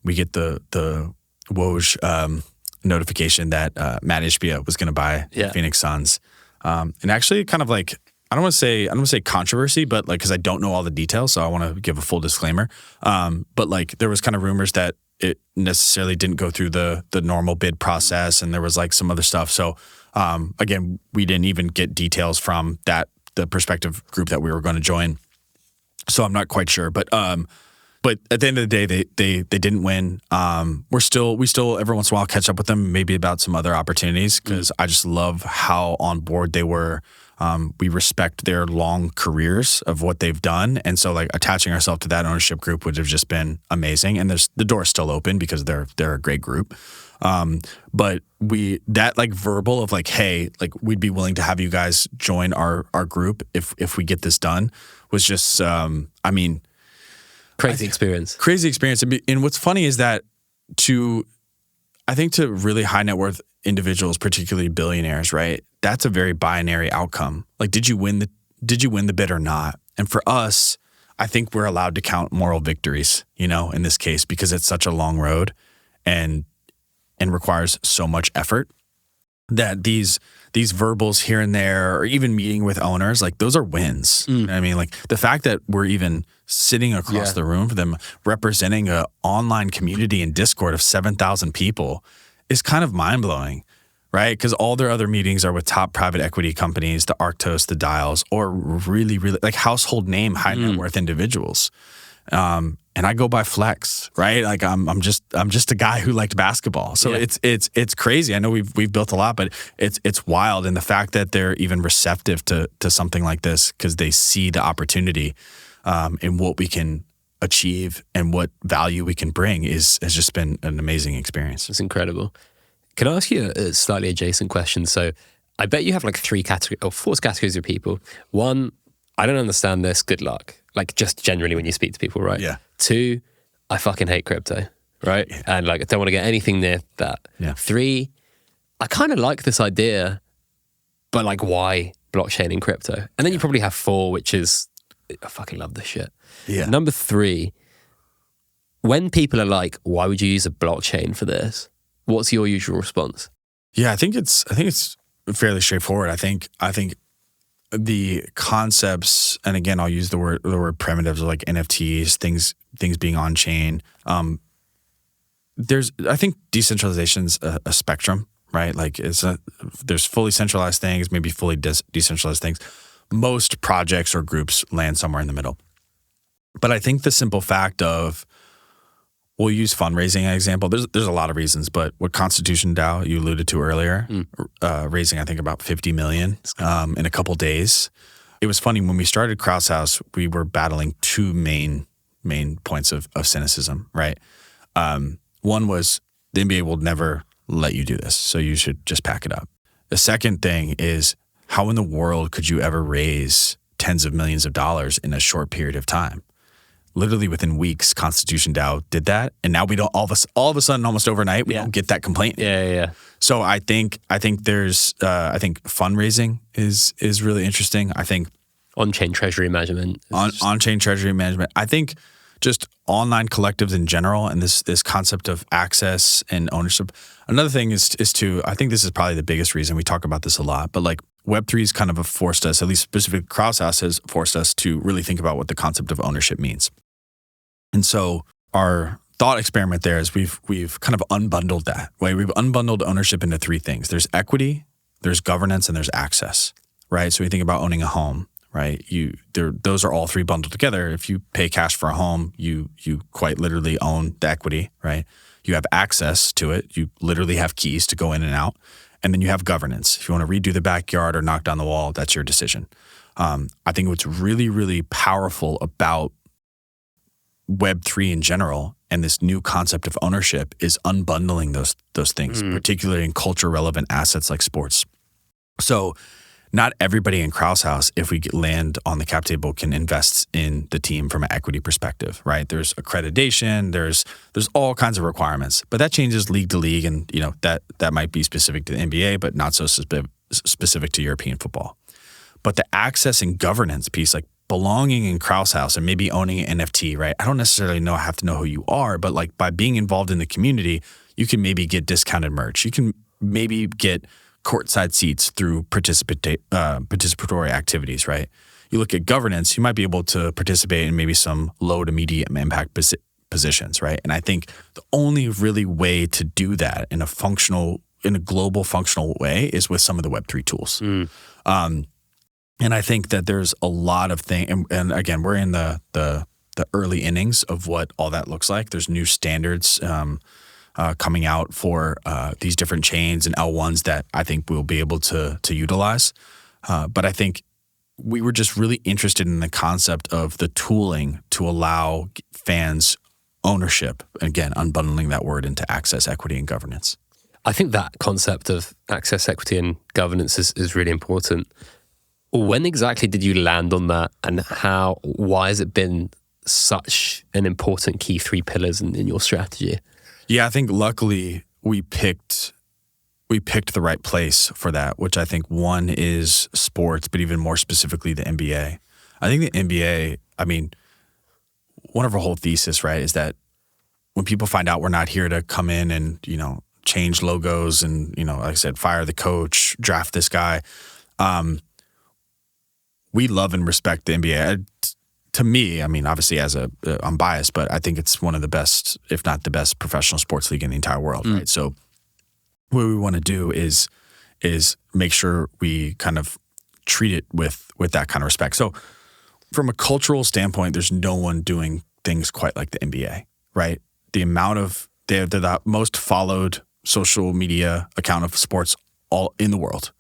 we get the Woj notification that Matt Ishbia was going to buy the Phoenix Suns. And actually kind of like, I don't want to say controversy, but like, cause I don't know all the details. So I want to give a full disclaimer. But like, there was kind of rumors that it necessarily didn't go through the normal bid process. And there was like some other stuff. So, again, we didn't even get details from the prospective group that we were going to join. So I'm not quite sure, but, But at the end of the day, they didn't win. We still every once in a while catch up with them, maybe about some other opportunities, because I just love how on board they were. We respect their long careers of what they've done, and so like attaching ourselves to that ownership group would have just been amazing. And the door's still open because they're a great group. But that like verbal of like, hey, like we'd be willing to have you guys join our group if we get this done was just Crazy experience. Crazy experience. And what's funny is that I think to really high net worth individuals, particularly billionaires, right? That's a very binary outcome. Like, did you win the bid or not? And for us, I think we're allowed to count moral victories, in this case, because it's such a long road and requires so much effort that these verbals here and there, or even meeting with owners, like those are wins. I mean, like the fact that we're even sitting across the room from them, representing an online community in Discord of 7,000 people is kind of mind blowing, right? Because all their other meetings are with top private equity companies, the Arctos, the DAOs, or really, really like household name, high net worth individuals. And I go by Flex, right? Like I'm just a guy who liked basketball. So it's crazy. I know we've built a lot, but it's wild. And the fact that they're even receptive to something like this because they see the opportunity in what we can achieve and what value we can bring has just been an amazing experience. It's incredible. Can I ask you a slightly adjacent question? So I bet you have like 4 categories of people. One, I don't understand this, good luck. Like just generally when you speak to people, right? Yeah. 2, I fucking hate crypto, right? Yeah. And like I don't want to get anything near that. Yeah. 3, I kind of like this idea, but like why blockchain and crypto? And then you probably have 4, which is, I fucking love this shit. Yeah. Number 3, when people are like, why would you use a blockchain for this? What's your usual response? Yeah, I think it's fairly straightforward. I think the concepts, and again, I'll use the word primitives, like NFTs, things being on chain. I think decentralization's a spectrum, right? Like there's fully centralized things, maybe fully decentralized things. Most projects or groups land somewhere in the middle. But I think the simple fact of, we'll use fundraising as an example. There's a lot of reasons, but what Constitution DAO you alluded to earlier, raising I think about $50 million in a couple days. It was funny when we started Krause House, we were battling 2 main points of cynicism, right? One was the NBA will never let you do this, so you should just pack it up. The second thing is, how in the world could you ever raise tens of millions of dollars in a short period of time? Literally within weeks, Constitution DAO did that, and now we don't all of a sudden, almost overnight, we don't get that complaint. Yeah. So I think there's I think fundraising is really interesting. I think on-chain treasury management, on-chain treasury management. I think just online collectives in general, and this concept of access and ownership. Another thing is to, I think this is probably the biggest reason we talk about this a lot, but like Web3's kind of forced us, at least specifically Krause House has forced us to really think about what the concept of ownership means. And so our thought experiment there is we've kind of unbundled that, right? We've unbundled ownership into 3 things. There's equity, there's governance, and there's access, right? So we think about owning a home, right? Those are all 3 bundled together. If you pay cash for a home, you quite literally own the equity, right? You have access to it. You literally have keys to go in and out. And then you have governance. If you want to redo the backyard or knock down the wall, that's your decision. I think what's really, really powerful about Web3 in general and this new concept of ownership is unbundling those things, particularly in culture relevant assets like sports. So not everybody in Krause House, if we land on the cap table, can invest in the team from an equity perspective, right? There's accreditation, there's all kinds of requirements, but that changes league to league, and that might be specific to the NBA, but not so specific to European football. But the access and governance piece, like belonging in Krause House and maybe owning an NFT, right? I don't necessarily have to know who you are, but like by being involved in the community, you can maybe get discounted merch. You can maybe get courtside seats through participatory activities, right? You look at governance, you might be able to participate in maybe some low to medium impact positions, right? And I think the only really way to do that in a global functional way is with some of the Web3 tools. And I think that there's a lot of things, and again, we're in the early innings of what all that looks like. There's new standards coming out for these different chains and L1s that I think we'll be able to utilize. But I think we were just really interested in the concept of the tooling to allow fans ownership. Again, unbundling that word into access, equity, and governance. I think that concept of access, equity, and governance is really important. When exactly did you land on that, and why has it been such an important key 3 pillars in your strategy? Yeah, I think luckily we picked the right place for that, which I think one is sports, but even more specifically the NBA. I think the NBA, I mean, one of our whole thesis, right, is that when people find out we're not here to come in and, change logos and, like I said, fire the coach, draft this guy, we love and respect the NBA. To me, I mean, obviously I'm biased, but I think it's one of the best, if not the best, professional sports league in the entire world, right? So what we want to do is make sure we kind of treat it with that kind of respect. So from a cultural standpoint, there's no one doing things quite like the NBA, right? The amount of they're the most followed social media account of sports all in the world.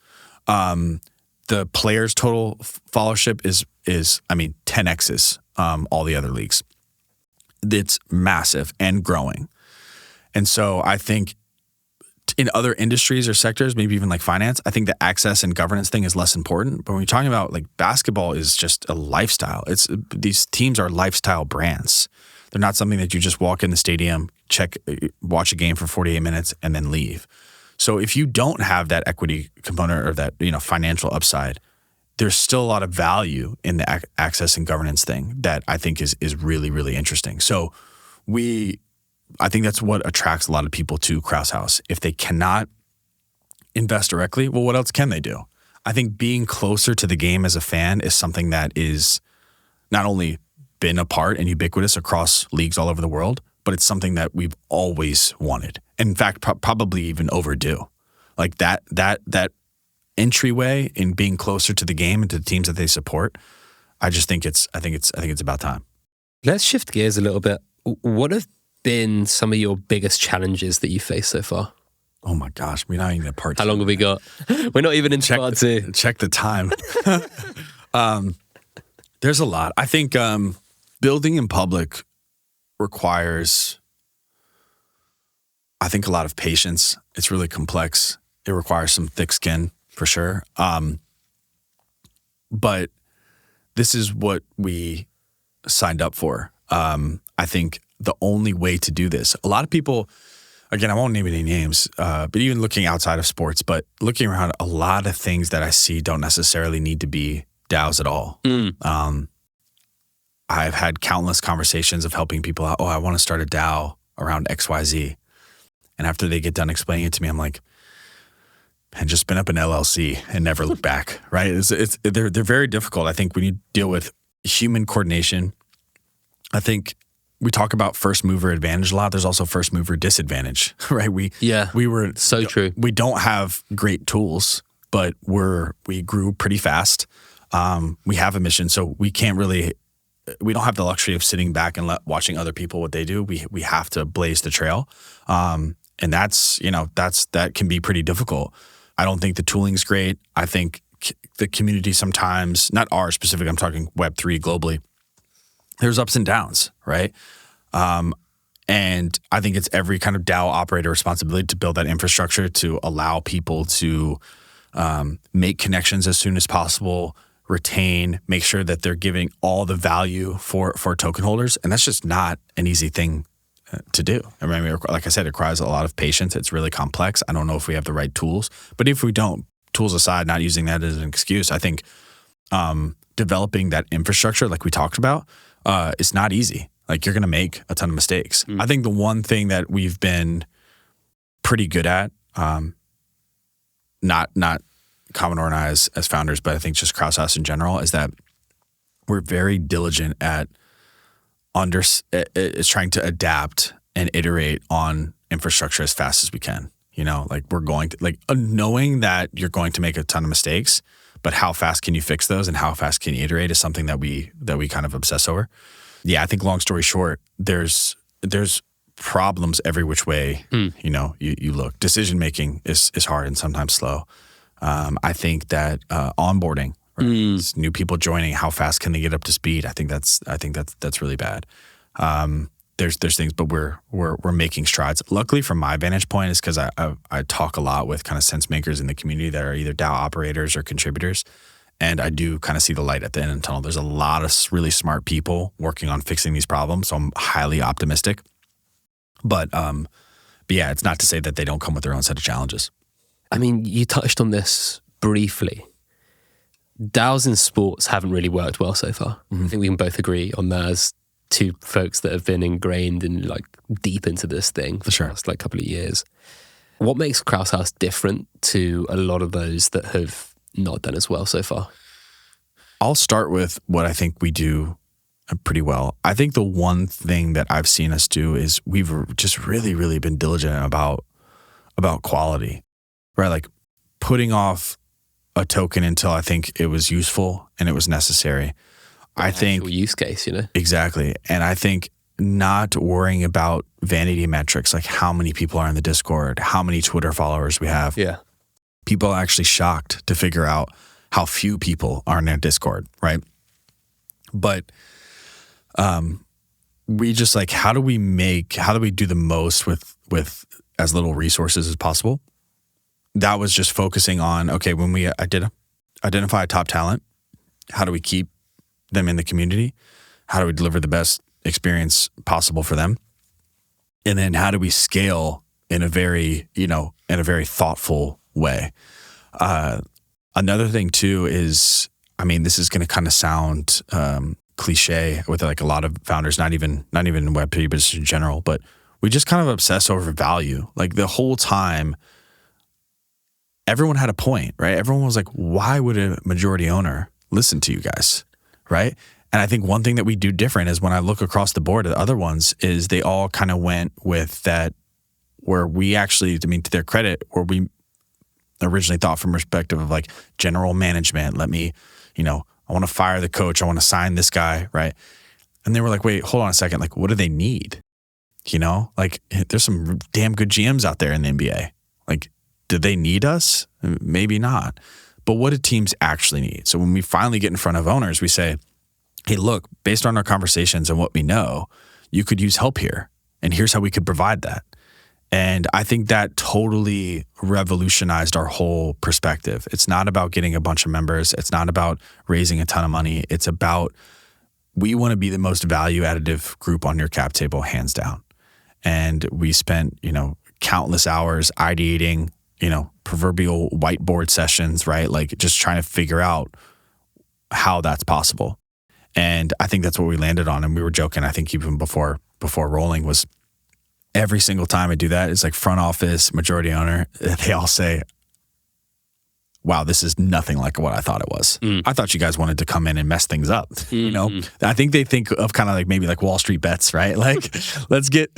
The players' total followership is 10x's all the other leagues. It's massive and growing. And so I think in other industries or sectors, maybe even like finance, I think the access and governance thing is less important. But when you're talking about like basketball is just a lifestyle. These teams are lifestyle brands. They're not something that you just walk in the stadium, watch a game for 48 minutes and then leave. So if you don't have that equity component or that financial upside, there's still a lot of value in the access and governance thing that I think is really, really interesting. So I think that's what attracts a lot of people to Krause House. If they cannot invest directly, well, what else can they do? I think being closer to the game as a fan is something that is not only been a part and ubiquitous across leagues all over the world, but it's something that we've always wanted. In fact, probably even overdue. Like that entryway in being closer to the game and to the teams that they support. I think it's about time. Let's shift gears a little bit. What have been some of your biggest challenges that you faced so far? Oh my gosh, we're not even at part 2. How long have we got? We're not even in part 2. Check the time. There's a lot. I think building in public requires, I think, a lot of patience. It's really complex. It requires some thick skin for sure. But this is what we signed up for. I think the only way to do this, a lot of people, again, I won't name any names, but even looking outside of sports, but looking around, a lot of things that I see don't necessarily need to be DAOs at all. I've had countless conversations of helping people out. Oh, I want to start a DAO around XYZ. And after they get done explaining it to me, I'm like, man, just spin up an LLC and never look back, right? They're very difficult. I think when you deal with human coordination, I think we talk about first mover advantage a lot. There's also first mover disadvantage, right? We were so true. We don't have great tools, but we grew pretty fast. We have a mission, so we don't have the luxury of sitting back and watching other people what they do. We have to blaze the trail, and that can be pretty difficult. I don't think the tooling's great. I think the community sometimes, not ours specific, I'm talking Web3 globally, there's ups and downs, right? And I think it's every kind of DAO operator responsibility to build that infrastructure to allow people to make connections as soon as possible, retain, make sure that they're giving all the value for token holders. And that's just not an easy thing to do. I mean, like I said, it requires a lot of patience. It's really complex. I don't know if we have the right tools, but if we don't, tools aside, not using that as an excuse, I think developing that infrastructure like we talked about is not easy. Like you're going to make a ton of mistakes. I think the one thing that we've been pretty good at, not Commodore and I as founders, but I think just Krause House in general, is that we're very diligent at is trying to adapt and iterate on infrastructure as fast as we can. Like we're going to knowing that you're going to make a ton of mistakes, but how fast can you fix those and how fast can you iterate is something that we kind of obsess over. yeah, I think long story short, there's problems every which way. You know, you look. Decision making is hard and sometimes slow. I think that onboarding, right? New people joining, how fast can they get up to speed? I think that's really bad. There's things, but we're making strides. Luckily, from my vantage point, is because I talk a lot with kind of sense makers in the community that are either DAO operators or contributors, and I do kind of see the light at the end of the tunnel. There's a lot of really smart people working on fixing these problems, so I'm highly optimistic. But yeah, it's not to say that they don't come with their own set of challenges. I mean, you touched on this briefly. DAOs in sports haven't really worked well so far. I think we can both agree on that as two folks that have been ingrained and like deep into this thing for the last like couple of years. What makes Krause House different to a lot of those that have not done as well so far? I'll start with what I think we do pretty well. I think the one thing that I've seen us do is we've just really, really been diligent about quality, right? Like putting off a token until I think it was useful and it was necessary. I think use case, you know? Exactly. And I think not worrying about vanity metrics, like how many people are in the Discord, how many Twitter followers we have. Yeah. People are actually shocked to figure out how few people are in their Discord, right? But we just like, how do we do the most with as little resources as possible? That was just focusing on, okay, when we identify a top talent, how do we keep them in the community? How do we deliver the best experience possible for them? And then how do we scale in a very thoughtful way? Another thing too is, I mean, this is going to kind of sound cliche with like a lot of founders, not even in Web3, but just in general, but we just kind of obsess over value. Like the whole time, everyone had a point, right? Everyone was like, why would a majority owner listen to you guys? Right. And I think one thing that we do different is when I look across the board at the other ones is they all kind of went with that where we actually, I mean, to their credit, or we originally thought from perspective of like general management, I want to fire the coach. I want to sign this guy. Right. And they were like, wait, hold on a second. Like, what do they need? Like there's some damn good GMs out there in the NBA. Like, do they need us? Maybe not. But what do teams actually need? So when we finally get in front of owners, we say, hey, look, based on our conversations and what we know, you could use help here. And here's how we could provide that. And I think that totally revolutionized our whole perspective. It's not about getting a bunch of members. It's not about raising a ton of money. It's about, we want to be the most value additive group on your cap table, hands down. And we spent, countless hours ideating, proverbial whiteboard sessions, right? Like just trying to figure out how that's possible. And I think that's what we landed on. And we were joking, I think even before rolling, was every single time I do that, it's like front office, majority owner, they all say, wow, this is nothing like what I thought it was. I thought you guys wanted to come in and mess things up. I think they think of kind of like maybe like Wall Street bets, right? Like let's get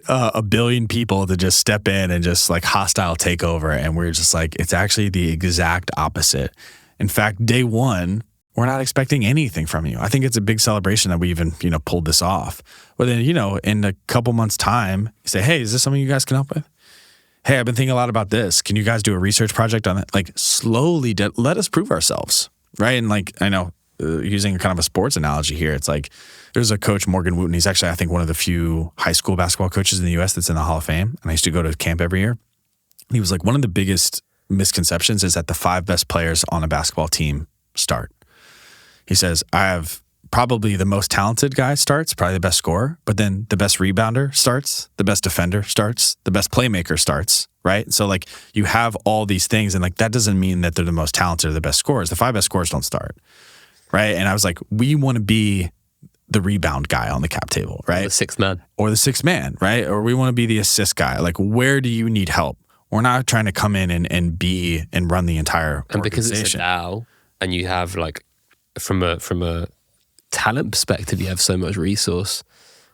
a billion people to just step in and just like hostile takeover. And we're just like, it's actually the exact opposite. In fact, day one, we're not expecting anything from you. I think it's a big celebration that we even, pulled this off. But then, in a couple months' time, you say, hey, is this something you guys can help with? Hey, I've been thinking a lot about this. Can you guys do a research project on that? Like slowly let us prove ourselves, right? And like, I know, using kind of a sports analogy here, it's like there's a coach, Morgan Wooten. He's actually, I think, one of the few high school basketball coaches in the U.S. that's in the Hall of Fame. And I used to go to camp every year. He was like, one of the biggest misconceptions is that the 5 best players on a basketball team start. He says, I have probably the most talented guy starts, probably the best scorer, but then the best rebounder starts, the best defender starts, the best playmaker starts, right? So like you have all these things, and like that doesn't mean that they're the most talented or the best scorers. The 5 best scorers don't start, right? And I was like, we want to be the rebound guy on the cap table, right? Or the sixth man, right? Or we want to be the assist guy. Like, where do you need help? We're not trying to come in and run the entire and organization. Because it's a DAO, and you have like from a talent perspective, you have so much resource.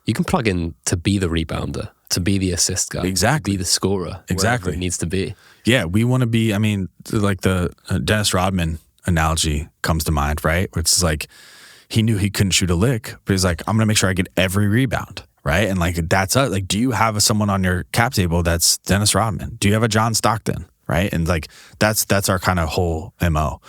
You can plug in to be the rebounder, to be the assist guy, exactly, to be the scorer, exactly. It needs to be. Yeah, we want to be. I mean, like the Dennis Rodman analogy comes to mind, right? Which is like he knew he couldn't shoot a lick, but he's like, I'm gonna make sure I get every rebound, right? And like that's like, do you have someone on your cap table that's Dennis Rodman? Do you have a John Stockton, right? And like that's our kind of whole MO.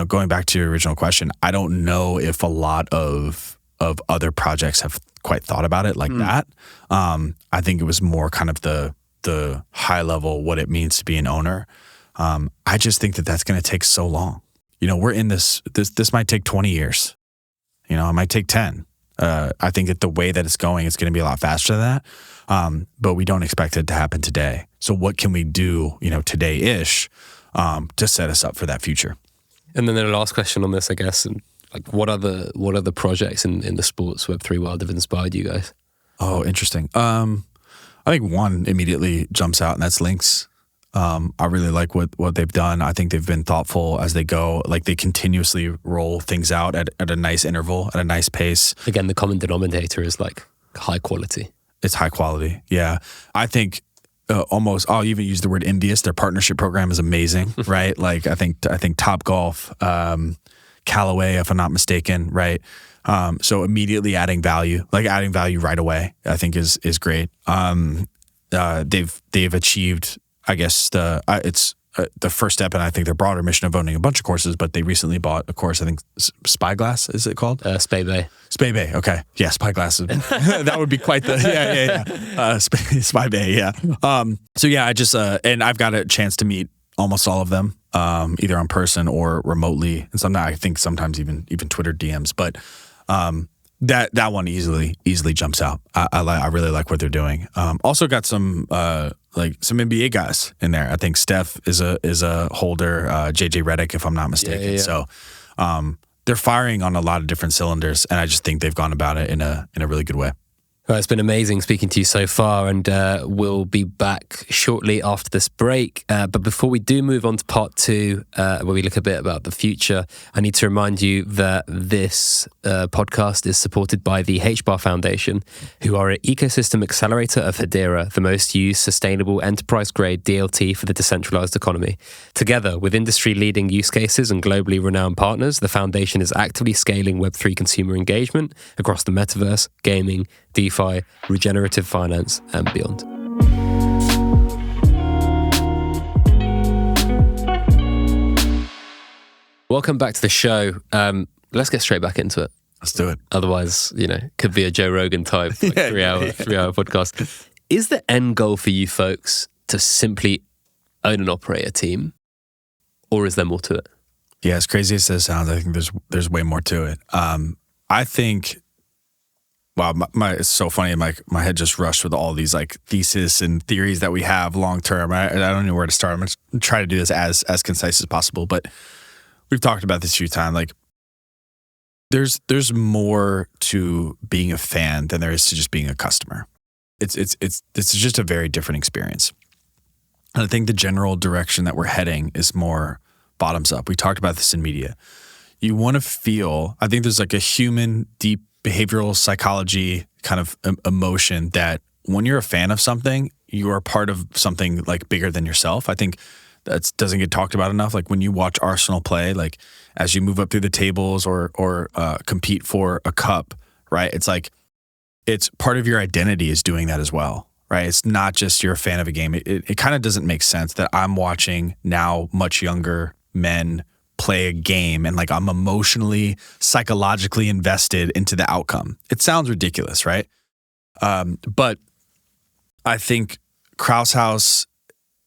Going back to your original question, I don't know if a lot of other projects have quite thought about it like that. I think it was more kind of the high level, what it means to be an owner. I just think that that's going to take so long. We're in this might take 20 years. It might take 10. I think that the way that it's going, it's going to be a lot faster than that. But we don't expect it to happen today. So what can we do, today-ish, to set us up for that future? And then the last question on this, I guess, and like what are the projects in the sports Web3 world that have inspired you guys? Oh, interesting. I think one immediately jumps out, and that's Links. I really like what they've done. I think they've been thoughtful as they go. Like they continuously roll things out at a nice interval, at a nice pace. Again, the common denominator is like high quality. It's high quality. Yeah. I think I'll even use the word envious. Their partnership program is amazing, right? Like I think Topgolf, Callaway, if I'm not mistaken, right? So immediately adding value right away, I think is great. They've achieved, I guess it's the first step, and I think their broader mission of owning a bunch of courses. But they recently bought a course. I think Spyglass, is it called? Spy-Bay. Spy-Bay. Okay, yeah, Spyglass. That would be quite the yeah. Spy-Bay. Yeah. So yeah, I just and I've got a chance to meet almost all of them, either in person or remotely, and sometimes even Twitter DMs. But that one easily jumps out. I really like what they're doing. Also got some NBA guys in there. I think Steph is a holder, JJ Redick, if I'm not mistaken. Yeah. So they're firing on a lot of different cylinders, and I just think they've gone about it in a really good way. Well, it's been amazing speaking to you so far, and we'll be back shortly after this break. But before we do move on to part two, where we look a bit about the future, I need to remind you that this podcast is supported by the HBAR Foundation, who are an ecosystem accelerator of Hedera, the most used sustainable enterprise-grade DLT for the decentralized economy. Together with industry-leading use cases and globally renowned partners, the foundation is actively scaling Web3 consumer engagement across the metaverse, gaming, DeFi, regenerative finance, and beyond. Welcome back to the show. Let's get straight back into it. Let's do it. Otherwise, could be a Joe Rogan type three-hour podcast. Is the end goal for you folks to simply own and operate a team, or is there more to it? Yeah, as crazy as it sounds, I think there's way more to it. I think. Wow, it's so funny. My head just rushed with all these like thesis and theories that we have long term. I don't know where to start. I'm gonna try to do this as concise as possible. But we've talked about this a few times. Like, there's more to being a fan than there is to just being a customer. It's just a very different experience. And I think the general direction that we're heading is more bottoms up. We talked about this in media. You want to feel. I think there's like a human deep behavioral psychology kind of emotion that when you're a fan of something, you are part of something like bigger than yourself. I think that doesn't get talked about enough. Like when you watch Arsenal play, like as you move up through the tables or compete for a cup, right? It's like, it's part of your identity is doing that as well, right? It's not just you're a fan of a game. It kind of doesn't make sense that I'm watching now much younger men play a game and like I'm emotionally, psychologically invested into the outcome. It sounds ridiculous, right? But I think Krause House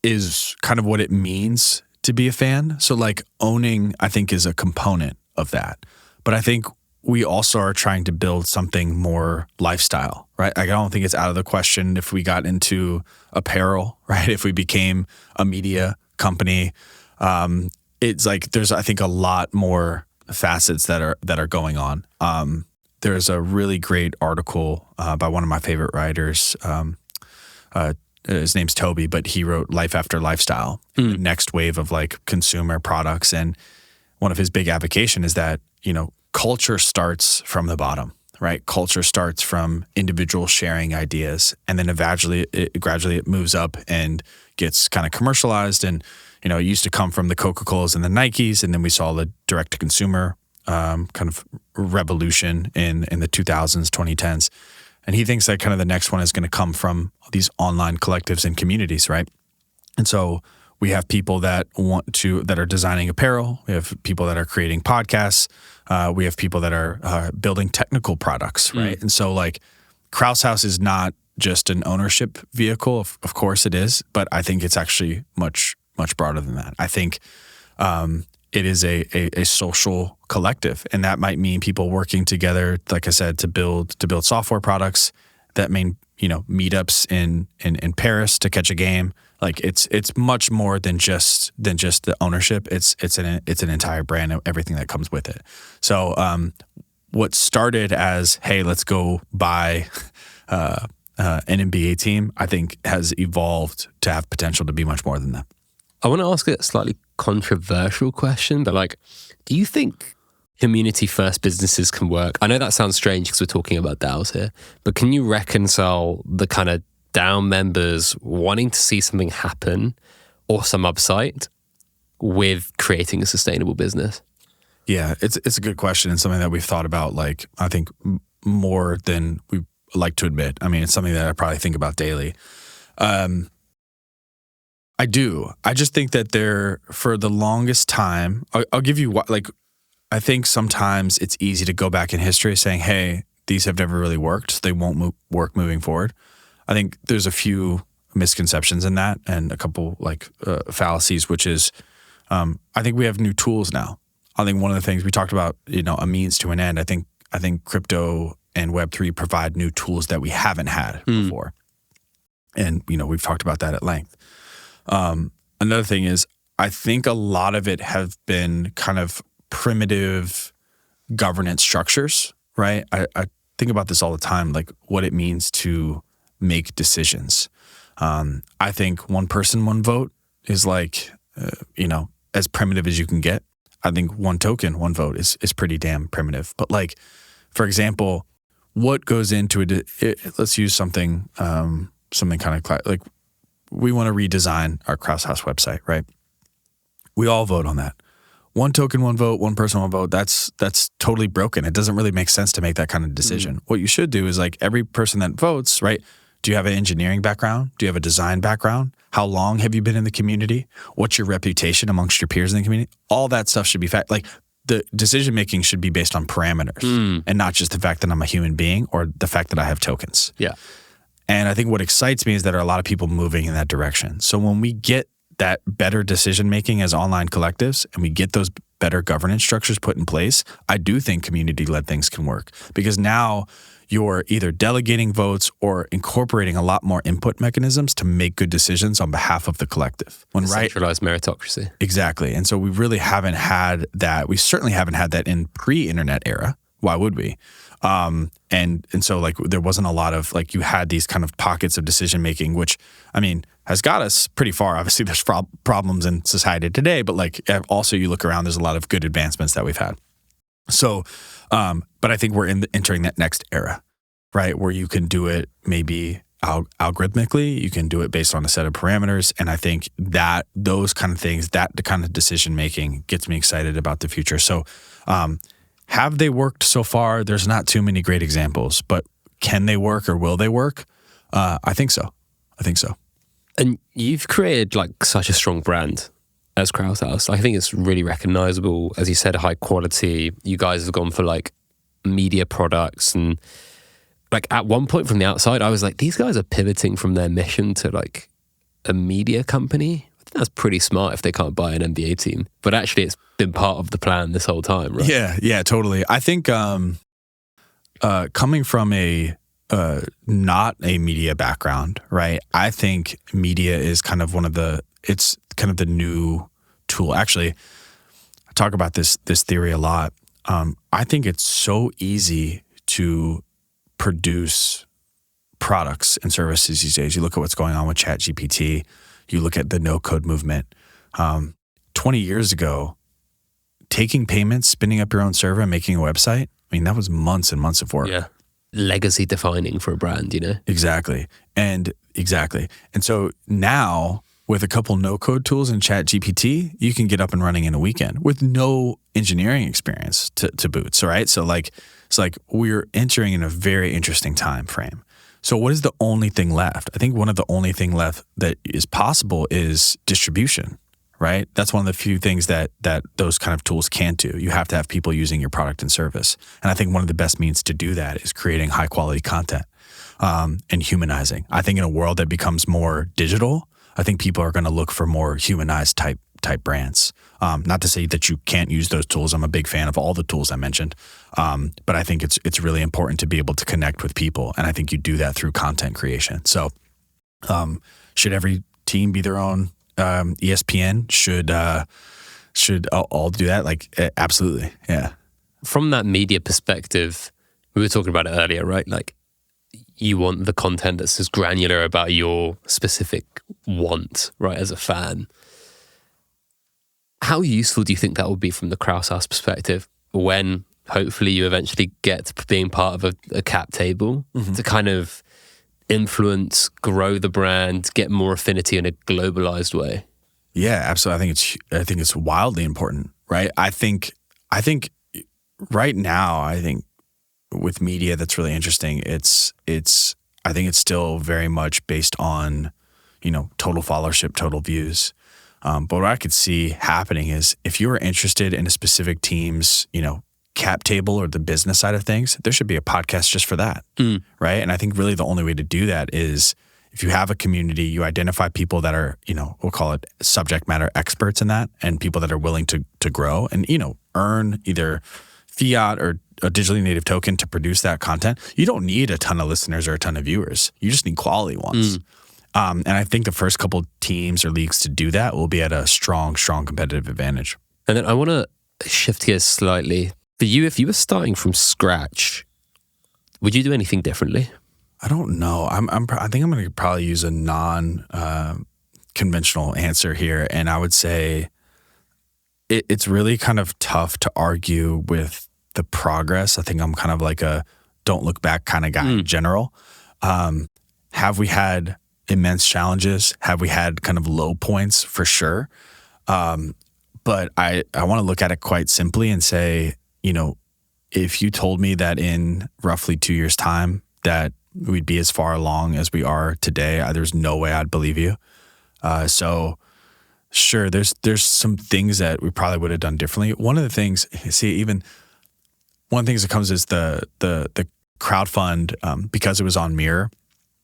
is kind of what it means to be a fan. So like owning, I think, is a component of that. But I think we also are trying to build something more lifestyle, right? Like I don't think it's out of the question if we got into apparel, right? If we became a media company, it's like there's, I think, a lot more facets that are going on. There's a really great article by one of my favorite writers. His name's Toby, but he wrote Life After Lifestyle, the next wave of like consumer products. And one of his big avocation is that, culture starts from the bottom, right? Culture starts from individuals sharing ideas, and then gradually it moves up and gets kind of commercialized. And it used to come from the Coca-Colas and the Nikes, and then we saw the direct-to-consumer kind of revolution in the 2000s, 2010s. And he thinks that kind of the next one is going to come from these online collectives and communities, right? And so we have people that are designing apparel. We have people that are creating podcasts. We have people that are building technical products, right? And so like Krause House is not just an ownership vehicle. Of course it is, but I think it's actually much, much broader than that. I think it is a social collective, and that might mean people working together, like I said, to build software products. That mean, meetups in Paris to catch a game. Like it's much more than just the ownership. It's an entire brand and everything that comes with it. So what started as, hey, let's go buy an NBA team, I think has evolved to have potential to be much more than that. I want to ask a slightly controversial question, but like, do you think community first businesses can work? I know that sounds strange because we're talking about DAOs here, but can you reconcile the kind of DAO members wanting to see something happen or some upside with creating a sustainable business? Yeah, it's a good question and something that we've thought about, like, I think more than we like to admit. I mean, it's something that I probably think about daily. I do. I just think that for the longest time, I'll give you what, like, I think sometimes it's easy to go back in history saying, hey, these have never really worked, so they won't work moving forward. I think there's a few misconceptions in that and a couple fallacies, which is I think we have new tools now. I think one of the things we talked about, a means to an end. I think crypto and Web3 provide new tools that we haven't had before. And, we've talked about that at length. Another thing is I think a lot of it have been kind of primitive governance structures, right? I think about this all the time, like what it means to make decisions. I think one person, one vote is like, as primitive as you can get. I think one token, one vote is pretty damn primitive. But like, for example, what goes into let's use something kind of like we want to redesign our Krause House website, right? We all vote on that. One token, one vote, one person, one vote. That's totally broken. It doesn't really make sense to make that kind of decision. What you should do is like every person that votes, right? Do you have an engineering background? Do you have a design background? How long have you been in the community? What's your reputation amongst your peers in the community? All that stuff should be like the decision making should be based on parameters and not just the fact that I'm a human being or the fact that I have tokens. Yeah. And I think what excites me is that there are a lot of people moving in that direction. So when we get that better decision making as online collectives and we get those better governance structures put in place, I do think community-led things can work, because now you're either delegating votes or incorporating a lot more input mechanisms to make good decisions on behalf of the collective. Centralized meritocracy. Exactly. And so we really haven't had that. We certainly haven't had that in pre-internet era. Why would we? And so like there wasn't a lot of like, you had these kind of pockets of decision making, which I mean has got us pretty far. Obviously there's problems in society today, but like also you look around, there's a lot of good advancements that we've had. So, but I think we're entering that next era, right? Where you can do it maybe algorithmically, you can do it based on a set of parameters. And I think that those kind of things, that the kind of decision making gets me excited about the future. So, have they worked so far? There's not too many great examples, but can they work or will they work? I think so. And you've created like such a strong brand as Krause House. I think it's really recognizable. As you said, high quality. You guys have gone for like media products, and like at one point from the outside, I was like, these guys are pivoting from their mission to like a media company. I think that's pretty smart if they can't buy an NBA team. But actually, it's been part of the plan this whole time, right? Yeah, totally. I think coming from not a media background, right? I think media is kind of it's kind of the new tool. Actually, I talk about this theory a lot. I think it's so easy to produce products and services these days. You look at what's going on with ChatGPT. You look at the no-code movement. 20 years ago, taking payments, spinning up your own server, and making a website, I mean, that was months and months of work. Yeah. Legacy defining for a brand, Exactly. And so now with a couple no-code tools in ChatGPT, you can get up and running in a weekend with no engineering experience to boot. So, right? So it's like we're entering in a very interesting time frame. So what is the only thing left? I think one of the only thing left that is possible is distribution, right? That's one of the few things that those kind of tools can't do. You have to have people using your product and service. And I think one of the best means to do that is creating high quality content and humanizing. I think in a world that becomes more digital, I think people are going to look for more humanized type brands. Not to say that you can't use those tools. I'm a big fan of all the tools I mentioned. But I think it's really important to be able to connect with people. And I think you do that through content creation. So should every team be their own ESPN? Should all do that? Like, absolutely. Yeah. From that media perspective, we were talking about it earlier, right? Like, you want the content that's as granular about your specific want, right, as a fan. How useful do you think that will be from the Krause House perspective when hopefully you eventually get to being part of a cap table to kind of influence, grow the brand, get more affinity in a globalized way? Yeah, absolutely. I think it's wildly important, right? I think right now, I think with media that's really interesting. I think it's still very much based on, total followership, total views. But what I could see happening is if you are interested in a specific team's, cap table or the business side of things, there should be a podcast just for that, right? And I think really the only way to do that is if you have a community, you identify people that are, we'll call it subject matter experts in that, and people that are willing to grow and, earn either fiat or a digitally native token to produce that content. You don't need a ton of listeners or a ton of viewers. You just need quality ones. And I think the first couple teams or leagues to do that will be at a strong competitive advantage. And then I want to shift gears slightly. For you, if you were starting from scratch, would you do anything differently? I don't know. I think I'm going to probably use a non-conventional answer here. And I would say it's really kind of tough to argue with the progress. I think I'm kind of like a don't look back kind of guy in general. Have we had immense challenges? Have we had kind of low points? For sure. But I want to look at it quite simply and say, if you told me that in roughly 2 years' time that we'd be as far along as we are today, there's no way I'd believe you. So sure, there's some things that we probably would have done differently. One of the things that comes is the crowdfund, because it was on Mirror,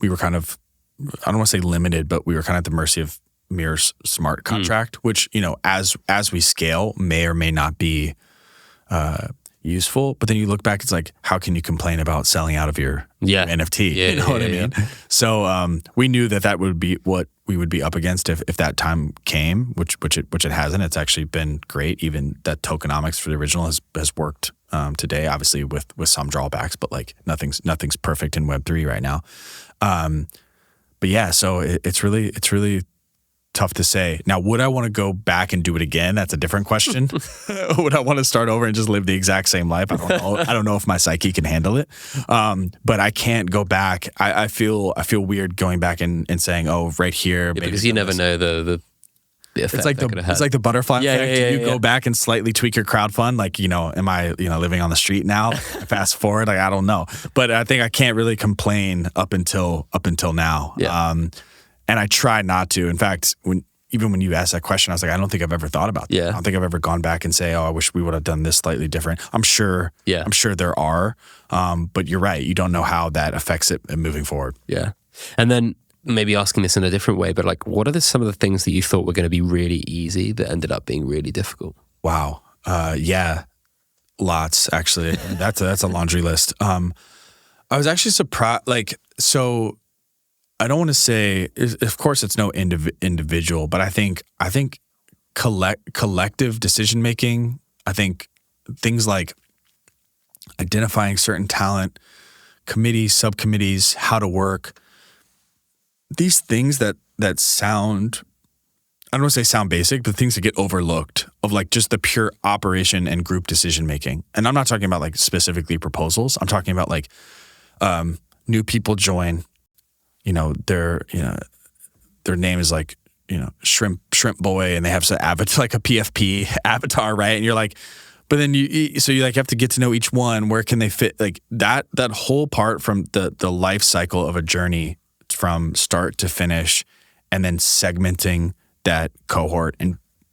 we were kind of, I don't want to say limited, but we were kind of at the mercy of Mirror's smart contract, which, as we scale may or may not be useful. But then you look back, it's like, how can you complain about selling out of your NFT? You know what I mean? So we knew that would be what we would be up against if that time came, which it hasn't. It's actually been great. Even that tokenomics for the original has worked today, obviously with some drawbacks, but like nothing's perfect in Web3 right now. But yeah, so it's really tough to say. Now, would I want to go back and do it again? That's a different question. Would I want to start over and just live the exact same life? I don't know. I don't know if my psyche can handle it. But I can't go back. I feel weird going back and saying, oh, right here. Yeah, because you never know the effect it's like the butterfly effect. You go back and slightly tweak your crowdfund. Like, am I, living on the street now? Fast forward, like, I don't know. But I think I can't really complain up until now. Yeah. And I try not to. In fact, even when you asked that question, I was like, I don't think I've ever thought about that. Yeah. I don't think I've ever gone back and say, oh, I wish we would have done this slightly different. I'm sure there are. But you're right. You don't know how that affects it moving forward. Yeah. And then maybe asking this in a different way, but like, what are some of the things that you thought were going to be really easy that ended up being really difficult? Wow. Yeah. Lots, actually. That's a laundry list. I was actually surprised. So I don't want to say, of course, it's no individual, but I think collective decision making. I think things like identifying certain talent, committees, subcommittees, how to work. These things that sound, I don't want to say sound basic, but things that get overlooked of like just the pure operation and group decision making. And I'm not talking about like specifically proposals. I'm talking about like new people join. Their name is like shrimp boy, and they have like a PFP avatar, right? And you're like, but then you like have to get to know each one. Where can they fit? Like that whole part from the life cycle of a journey from start to finish, and then segmenting that cohort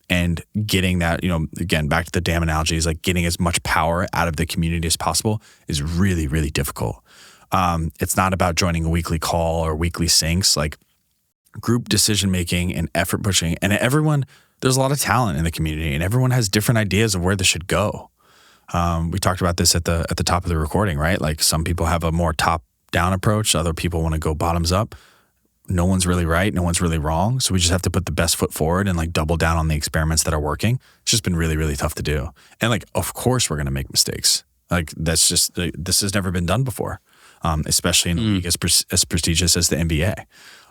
and getting that, again, back to the dam analogy, is like getting as much power out of the community as possible is really, really difficult. It's not about joining a weekly call or weekly syncs. Like group decision making and effort pushing, and there's a lot of talent in the community, and everyone has different ideas of where this should go. We talked about this at the top of the recording, right? Like some people have a more top down approach. Other people want to go bottoms up. No one's really right. No one's really wrong. So we just have to put the best foot forward and like double down on the experiments that are working. It's just been really, really tough to do. And like, of course we're going to make mistakes. Like that's just, this has never been done before. Especially in a league as prestigious as the NBA.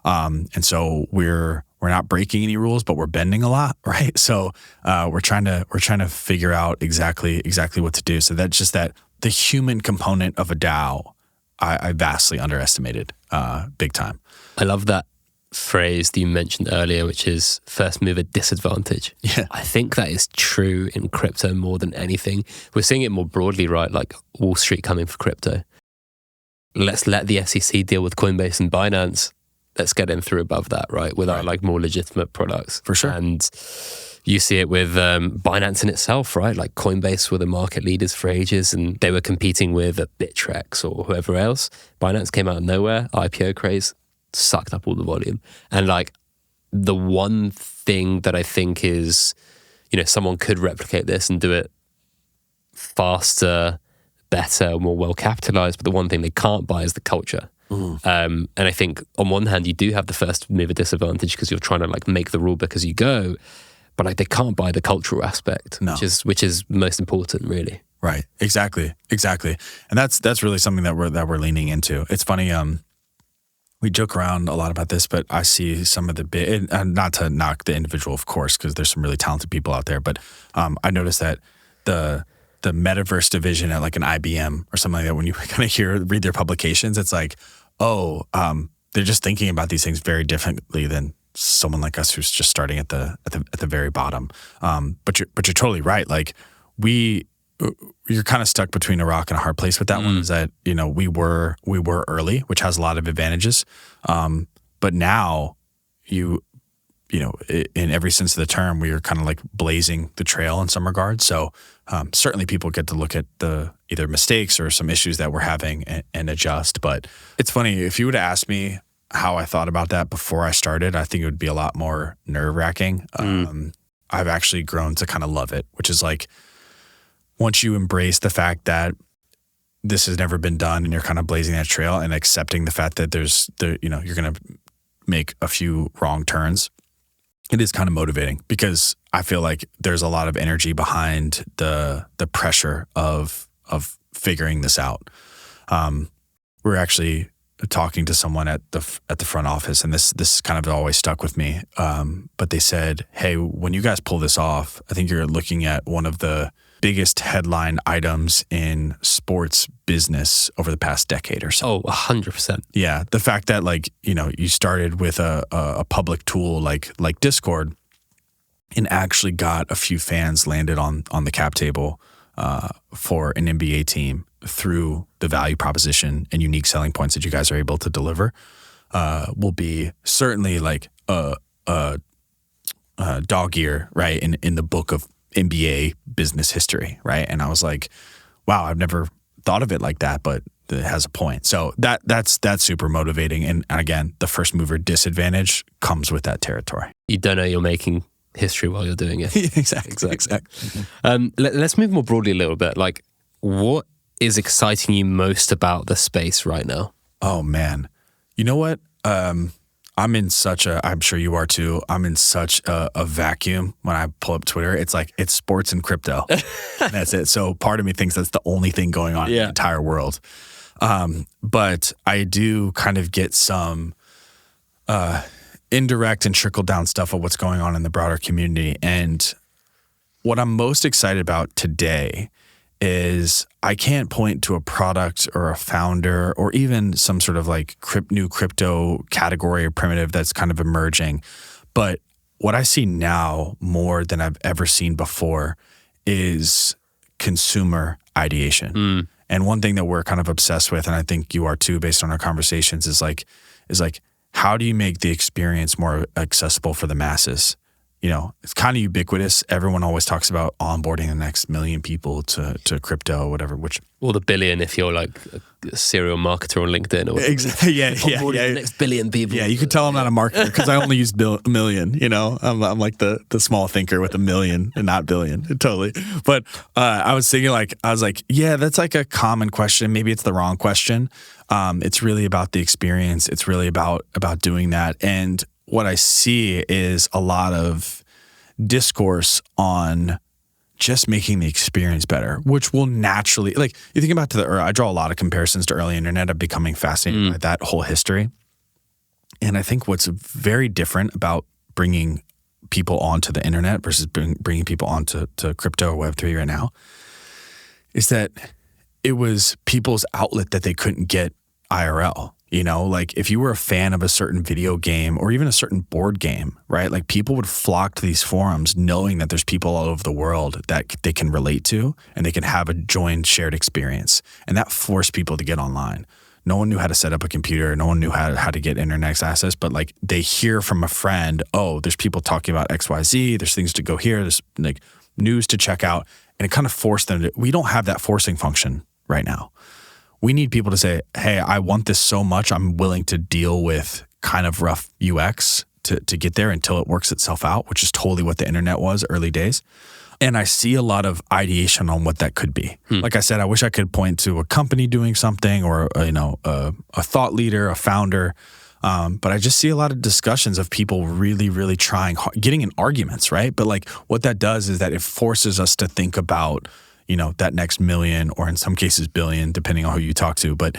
And so we're not breaking any rules, but we're bending a lot, right? So we're trying to figure out exactly what to do. So that's just that the human component of a DAO, I vastly underestimated, big time. I love that phrase that you mentioned earlier, which is first mover disadvantage. Yeah. I think that is true in crypto more than anything. We're seeing it more broadly, right? Like Wall Street coming for crypto. Let's let the SEC deal with Coinbase and Binance. Let's get them through above that, right? With our like more legitimate products. For sure. And you see it with Binance in itself, right? Like Coinbase were the market leaders for ages, and they were competing with Bittrex or whoever else. Binance came out of nowhere, IPO craze, sucked up all the volume. And like the one thing that I think is, someone could replicate this and do it faster, better, more well capitalized, but the one thing they can't buy is the culture. And I think on one hand you do have the first mover disadvantage because you're trying to like make the rule book as you go, but like they can't buy the cultural aspect, no. which is most important, really. Right. Exactly. And that's really something that we're leaning into. It's funny. We joke around a lot about this, but I see some of the big, and not to knock the individual, of course, because there's some really talented people out there, but I noticed that the metaverse division at like an IBM or something like that, when you kind of read their publications, it's like, they're just thinking about these things very differently than someone like us who's just starting at the very bottom. But you're totally right. Like you're kind of stuck between a rock and a hard place with that one. Is that we were early, which has a lot of advantages. But now in every sense of the term, we are kind of like blazing the trail in some regards. So certainly people get to look at the either mistakes or some issues that we're having and adjust. But it's funny, if you would have asked me how I thought about that before I started, I think it would be a lot more nerve-wracking. I've actually grown to kind of love it, which is like once you embrace the fact that this has never been done and you're kind of blazing that trail and accepting the fact that you're going to make a few wrong turns, it is kind of motivating because I feel like there's a lot of energy behind the pressure of figuring this out. We're actually talking to someone at the front office, and this kind of always stuck with me. But they said, "Hey, when you guys pull this off, I think you're looking at one of the biggest headline items in sports business over the past decade or so." Oh, 100%. Yeah. The fact that you started with a public tool like Discord and actually got a few fans landed on the cap table for an NBA team through the value proposition and unique selling points that you guys are able to deliver will be certainly like a dog ear, right, in the book of NBA business history, right? And I was like, wow, I've never thought of it like that, but it has a point. So that's super motivating. And again, the first mover disadvantage comes with that territory. You don't know you're making history while you're doing it. Exactly. Let's move more broadly a little bit. Like, what is exciting you most about the space right now? Oh man, you know what? I'm sure you are too. I'm in such a vacuum when I pull up Twitter. It's like, it's sports and crypto. And that's it. So part of me thinks that's the only thing going on in the entire world. But I do kind of get some indirect and trickle down stuff of what's going on in the broader community. And what I'm most excited about today is I can't point to a product or a founder or even some sort of like new crypto category or primitive that's kind of emerging, but what I see now more than I've ever seen before is consumer ideation. And one thing that we're kind of obsessed with, and I think you are too, based on our conversations, is like, how do you make the experience more accessible for the masses? You know, it's kind of ubiquitous. Everyone always talks about onboarding the next million people to crypto or whatever, or the billion if you're like a serial marketer on LinkedIn or whatever. Exactly. Yeah. The next billion people. Yeah, you could tell I'm not a marketer because I only use a million. You know, I'm like the small thinker with a million and not billion. Totally. But I was thinking yeah, that's like a common question. Maybe it's the wrong question. It's really about the experience. It's really about doing that. And what I see is a lot of discourse on just making the experience better, which will naturally, like, you think about I draw a lot of comparisons to early internet. I'm becoming fascinated by that whole history. And I think what's very different about bringing people onto the internet versus bringing people onto crypto or Web3 right now is that it was people's outlet that they couldn't get IRL. You know, like if you were a fan of a certain video game or even a certain board game, right? Like people would flock to these forums knowing that there's people all over the world that they can relate to and they can have a joined shared experience. And that forced people to get online. No one knew how to set up a computer. No one knew how to get internet access, but like they hear from a friend, oh, there's people talking about XYZ. There's things to go here. There's like news to check out. And it kind of forced them we don't have that forcing function right now. We need people to say, hey, I want this so much, I'm willing to deal with kind of rough UX to get there until it works itself out, which is totally what the internet was early days. And I see a lot of ideation on what that could be. Like I said, I wish I could point to a company doing something or, a thought leader, a founder. But I just see a lot of discussions of people really, really trying, getting in arguments, right? But like what that does is that it forces us to think about that next million or in some cases billion, depending on who you talk to, but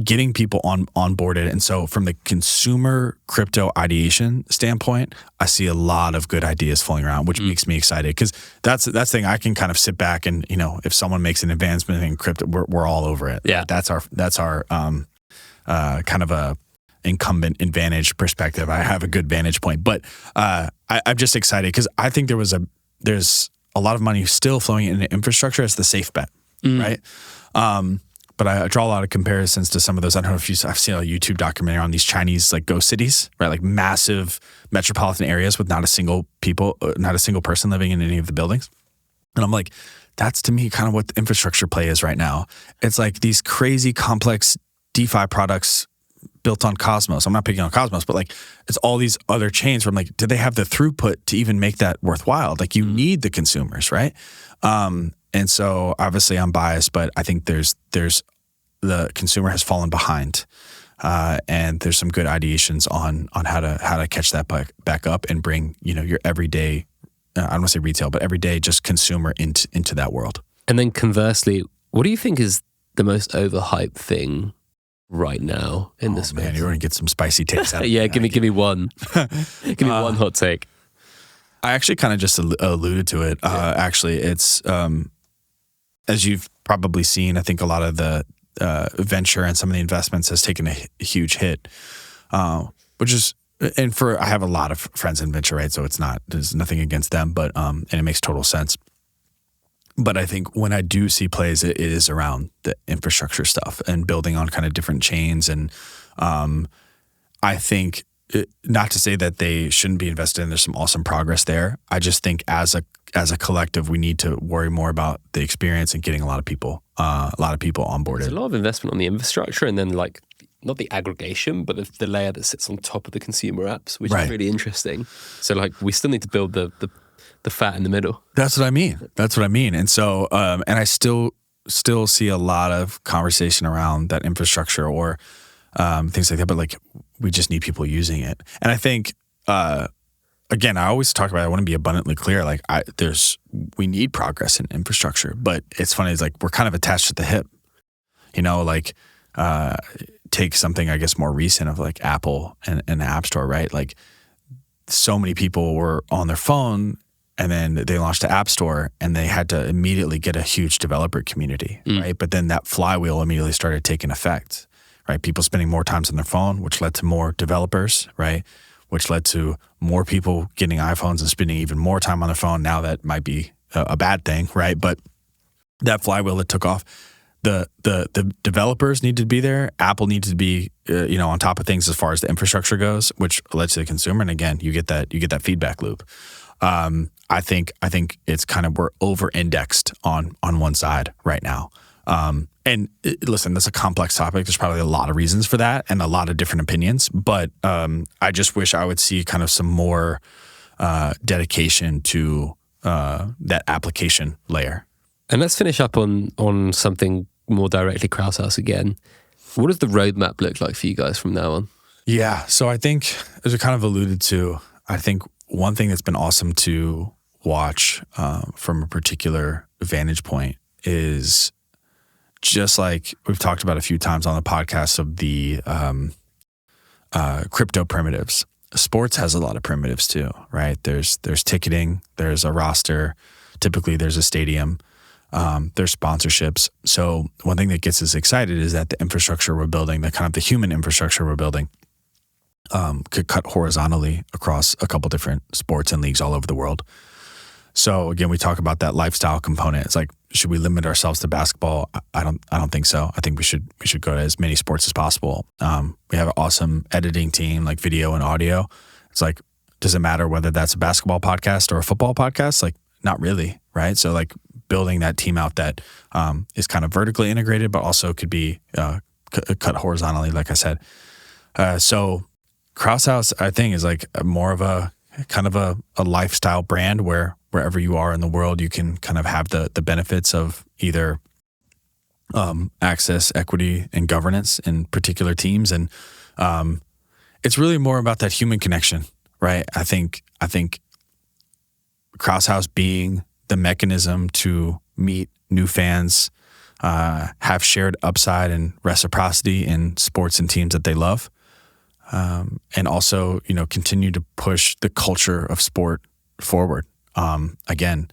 getting people onboarded. And so from the consumer crypto ideation standpoint, I see a lot of good ideas flowing around, which makes me excited because that's the thing. I can kind of sit back and, if someone makes an advancement in crypto, we're all over it. Yeah. That's our kind of a incumbent advantage perspective. I have a good vantage point, but I'm just excited because I think there's a lot of money still flowing into infrastructure as the safe bet, right? But I draw a lot of comparisons to some of those. I don't know if I've seen a YouTube documentary on these Chinese like ghost cities, right? Like massive metropolitan areas with not a single person living in any of the buildings. And I'm like, that's to me kind of what the infrastructure play is right now. It's like these crazy complex DeFi products built on Cosmos. I'm not picking on Cosmos, but like it's all these other chains where I'm like, do they have the throughput to even make that worthwhile? Like you need the consumers, right? And so obviously I'm biased, but I think there's the consumer has fallen behind. And there's some good ideations on how to catch that back up and bring, your everyday, I don't want to say retail, but everyday just consumer into that world. And then conversely, what do you think is the most overhyped thing right now in this space? Man, you're going to get some spicy takes out of yeah, give me one. Give me one hot take. I actually kind of just alluded to it. Actually, it's as you've probably seen, I think a lot of the venture and some of the investments has taken a huge hit, which is, and I have a lot of friends in venture, right? So there's nothing against them, but and it makes total sense. But I think when I do see plays, it is around the infrastructure stuff and building on kind of different chains. And I think, not to say that they shouldn't be invested in, there's some awesome progress there. I just think as a collective, we need to worry more about the experience and getting a lot of people onboarded. There's a lot of investment on the infrastructure and then like, not the aggregation, but the layer that sits on top of the consumer apps, which is really interesting. So like we still need to build the fat in the middle. That's what I mean. And so, and I still see a lot of conversation around that infrastructure or things like that, but like we just need people using it. And I think, again, I always talk about, I want to be abundantly clear, like we need progress in infrastructure, but it's funny, it's like we're kind of attached at the hip, take something, I guess, more recent of like Apple and the App Store, right? Like so many people were on their phone and then they launched the App Store and they had to immediately get a huge developer community, right? But then that flywheel immediately started taking effect, right? People spending more time on their phone, which led to more developers, right? which led to more people getting iPhones and spending even more time on their phone. Now that might be a bad thing, right? But that flywheel that took off, the developers needed to be there. Apple needed to be on top of things as far as the infrastructure goes, which led to the consumer. And again, you get that feedback loop. I think it's kind of, we're over-indexed on one side right now. Listen, that's a complex topic. There's probably a lot of reasons for that and a lot of different opinions. But I just wish I would see kind of some more dedication to that application layer. And let's finish up on something more directly Krause House again. What does the roadmap look like for you guys from now on? Yeah, so I think, as we kind of alluded to, I think one thing that's been awesome to watch from a particular vantage point is just like we've talked about a few times on the podcast of the crypto primitives. Sports has a lot of primitives too, right? There's ticketing, there's a roster, typically there's a stadium, there's sponsorships. So one thing that gets us excited is that the infrastructure we're building, the kind of the human infrastructure we're building, could cut horizontally across a couple different sports and leagues all over the world. So again, we talk about that lifestyle component. It's like, should we limit ourselves to basketball? I don't think so. I think we should go to as many sports as possible. We have an awesome editing team, like video and audio. It's like, does it matter whether that's a basketball podcast or a football podcast? Like, not really, right? So like building that team out that is kind of vertically integrated, but also could be cut horizontally, like I said. So Krause House, I think, is like more of a kind of a lifestyle brand where wherever you are in the world, you can kind of have the benefits of either access, equity, and governance in particular teams. And it's really more about that human connection, right? I think Krause House being the mechanism to meet new fans, have shared upside and reciprocity in sports and teams that they love. And also, continue to push the culture of sport forward. Again,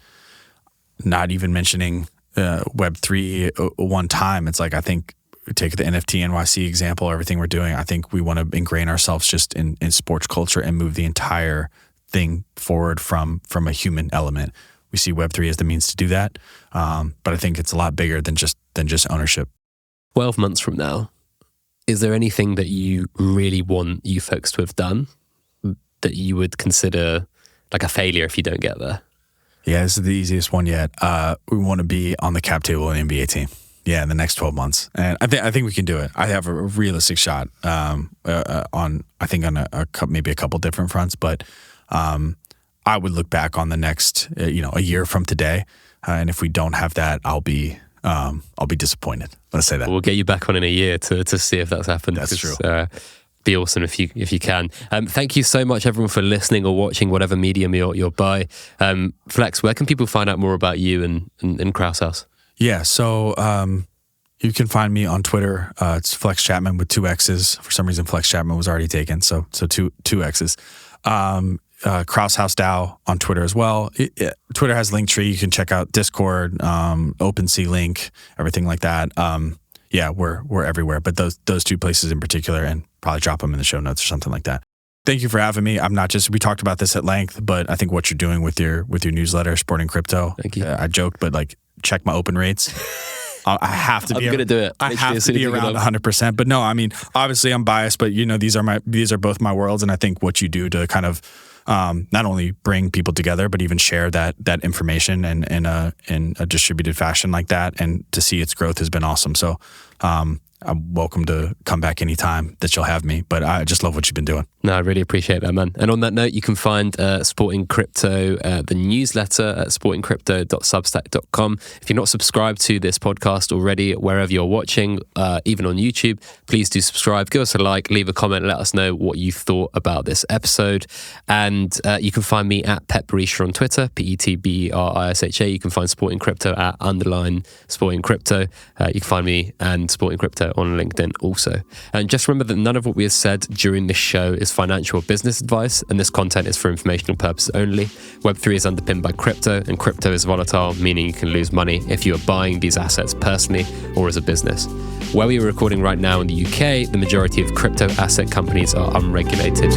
not even mentioning Web3 one time. It's like, I think, take the NFT NYC example, everything we're doing, I think we want to ingrain ourselves just in sports culture and move the entire thing forward from a human element. We see Web3 as the means to do that. But I think it's a lot bigger than just ownership. 12 months from now, is there anything that you really want you folks to have done that you would consider like a failure if you don't get there? Yeah, this is the easiest one yet. We want to be on the cap table in the NBA team. Yeah, in the next 12 months. And I think we can do it. I have a realistic shot on maybe a couple different fronts, but I would look back on the next, a year from today. And if we don't have that, I'll be disappointed. Let's say that. We'll get you back on in a year to see if that's happened. That's true. Be awesome if you can. Thank you so much, everyone, for listening or watching whatever medium you're by. Flex, where can people find out more about you and Krause House? Yeah, so you can find me on Twitter. It's Flex Chapman with 2 X's. For some reason, Flex Chapman was already taken, so two X's. Krause House DAO on Twitter as well. Twitter has Linktree. You can check out Discord, OpenSea link, everything like that. We're everywhere, but those 2 places in particular, and probably drop them in the show notes or something like that. Thank you for having me. We talked about this at length, but I think what you're doing with your newsletter, Sporting Crypto. Thank you. I joked, but like, check my open rates. I have to be. I'm going to do it. I have to be around 100%. But no, I mean, obviously I'm biased, but these are both my worlds, and I think what you do to kind of not only bring people together, but even share that information in a distributed fashion like that, and to see its growth has been awesome. So I'm welcome to come back anytime that you'll have me, but I just love what you've been doing. No, I really appreciate that, man. And on that note, you can find Sporting Crypto, the newsletter at sportingcrypto.substack.com. If you're not subscribed to this podcast already, wherever you're watching, even on YouTube, please do subscribe, give us a like, leave a comment, let us know what you thought about this episode. And you can find me at Petberisha on Twitter, PETBERISHA. You can find Sporting Crypto at _Sporting Crypto. You can find me and Sporting Crypto on LinkedIn also. And just remember that none of what we have said during this show is financial or business advice, and this content is for informational purposes only. Web3 is underpinned by crypto, and crypto is volatile, meaning you can lose money if you are buying these assets personally or as a business. Where we are recording right now in the UK, the majority of crypto asset companies are unregulated.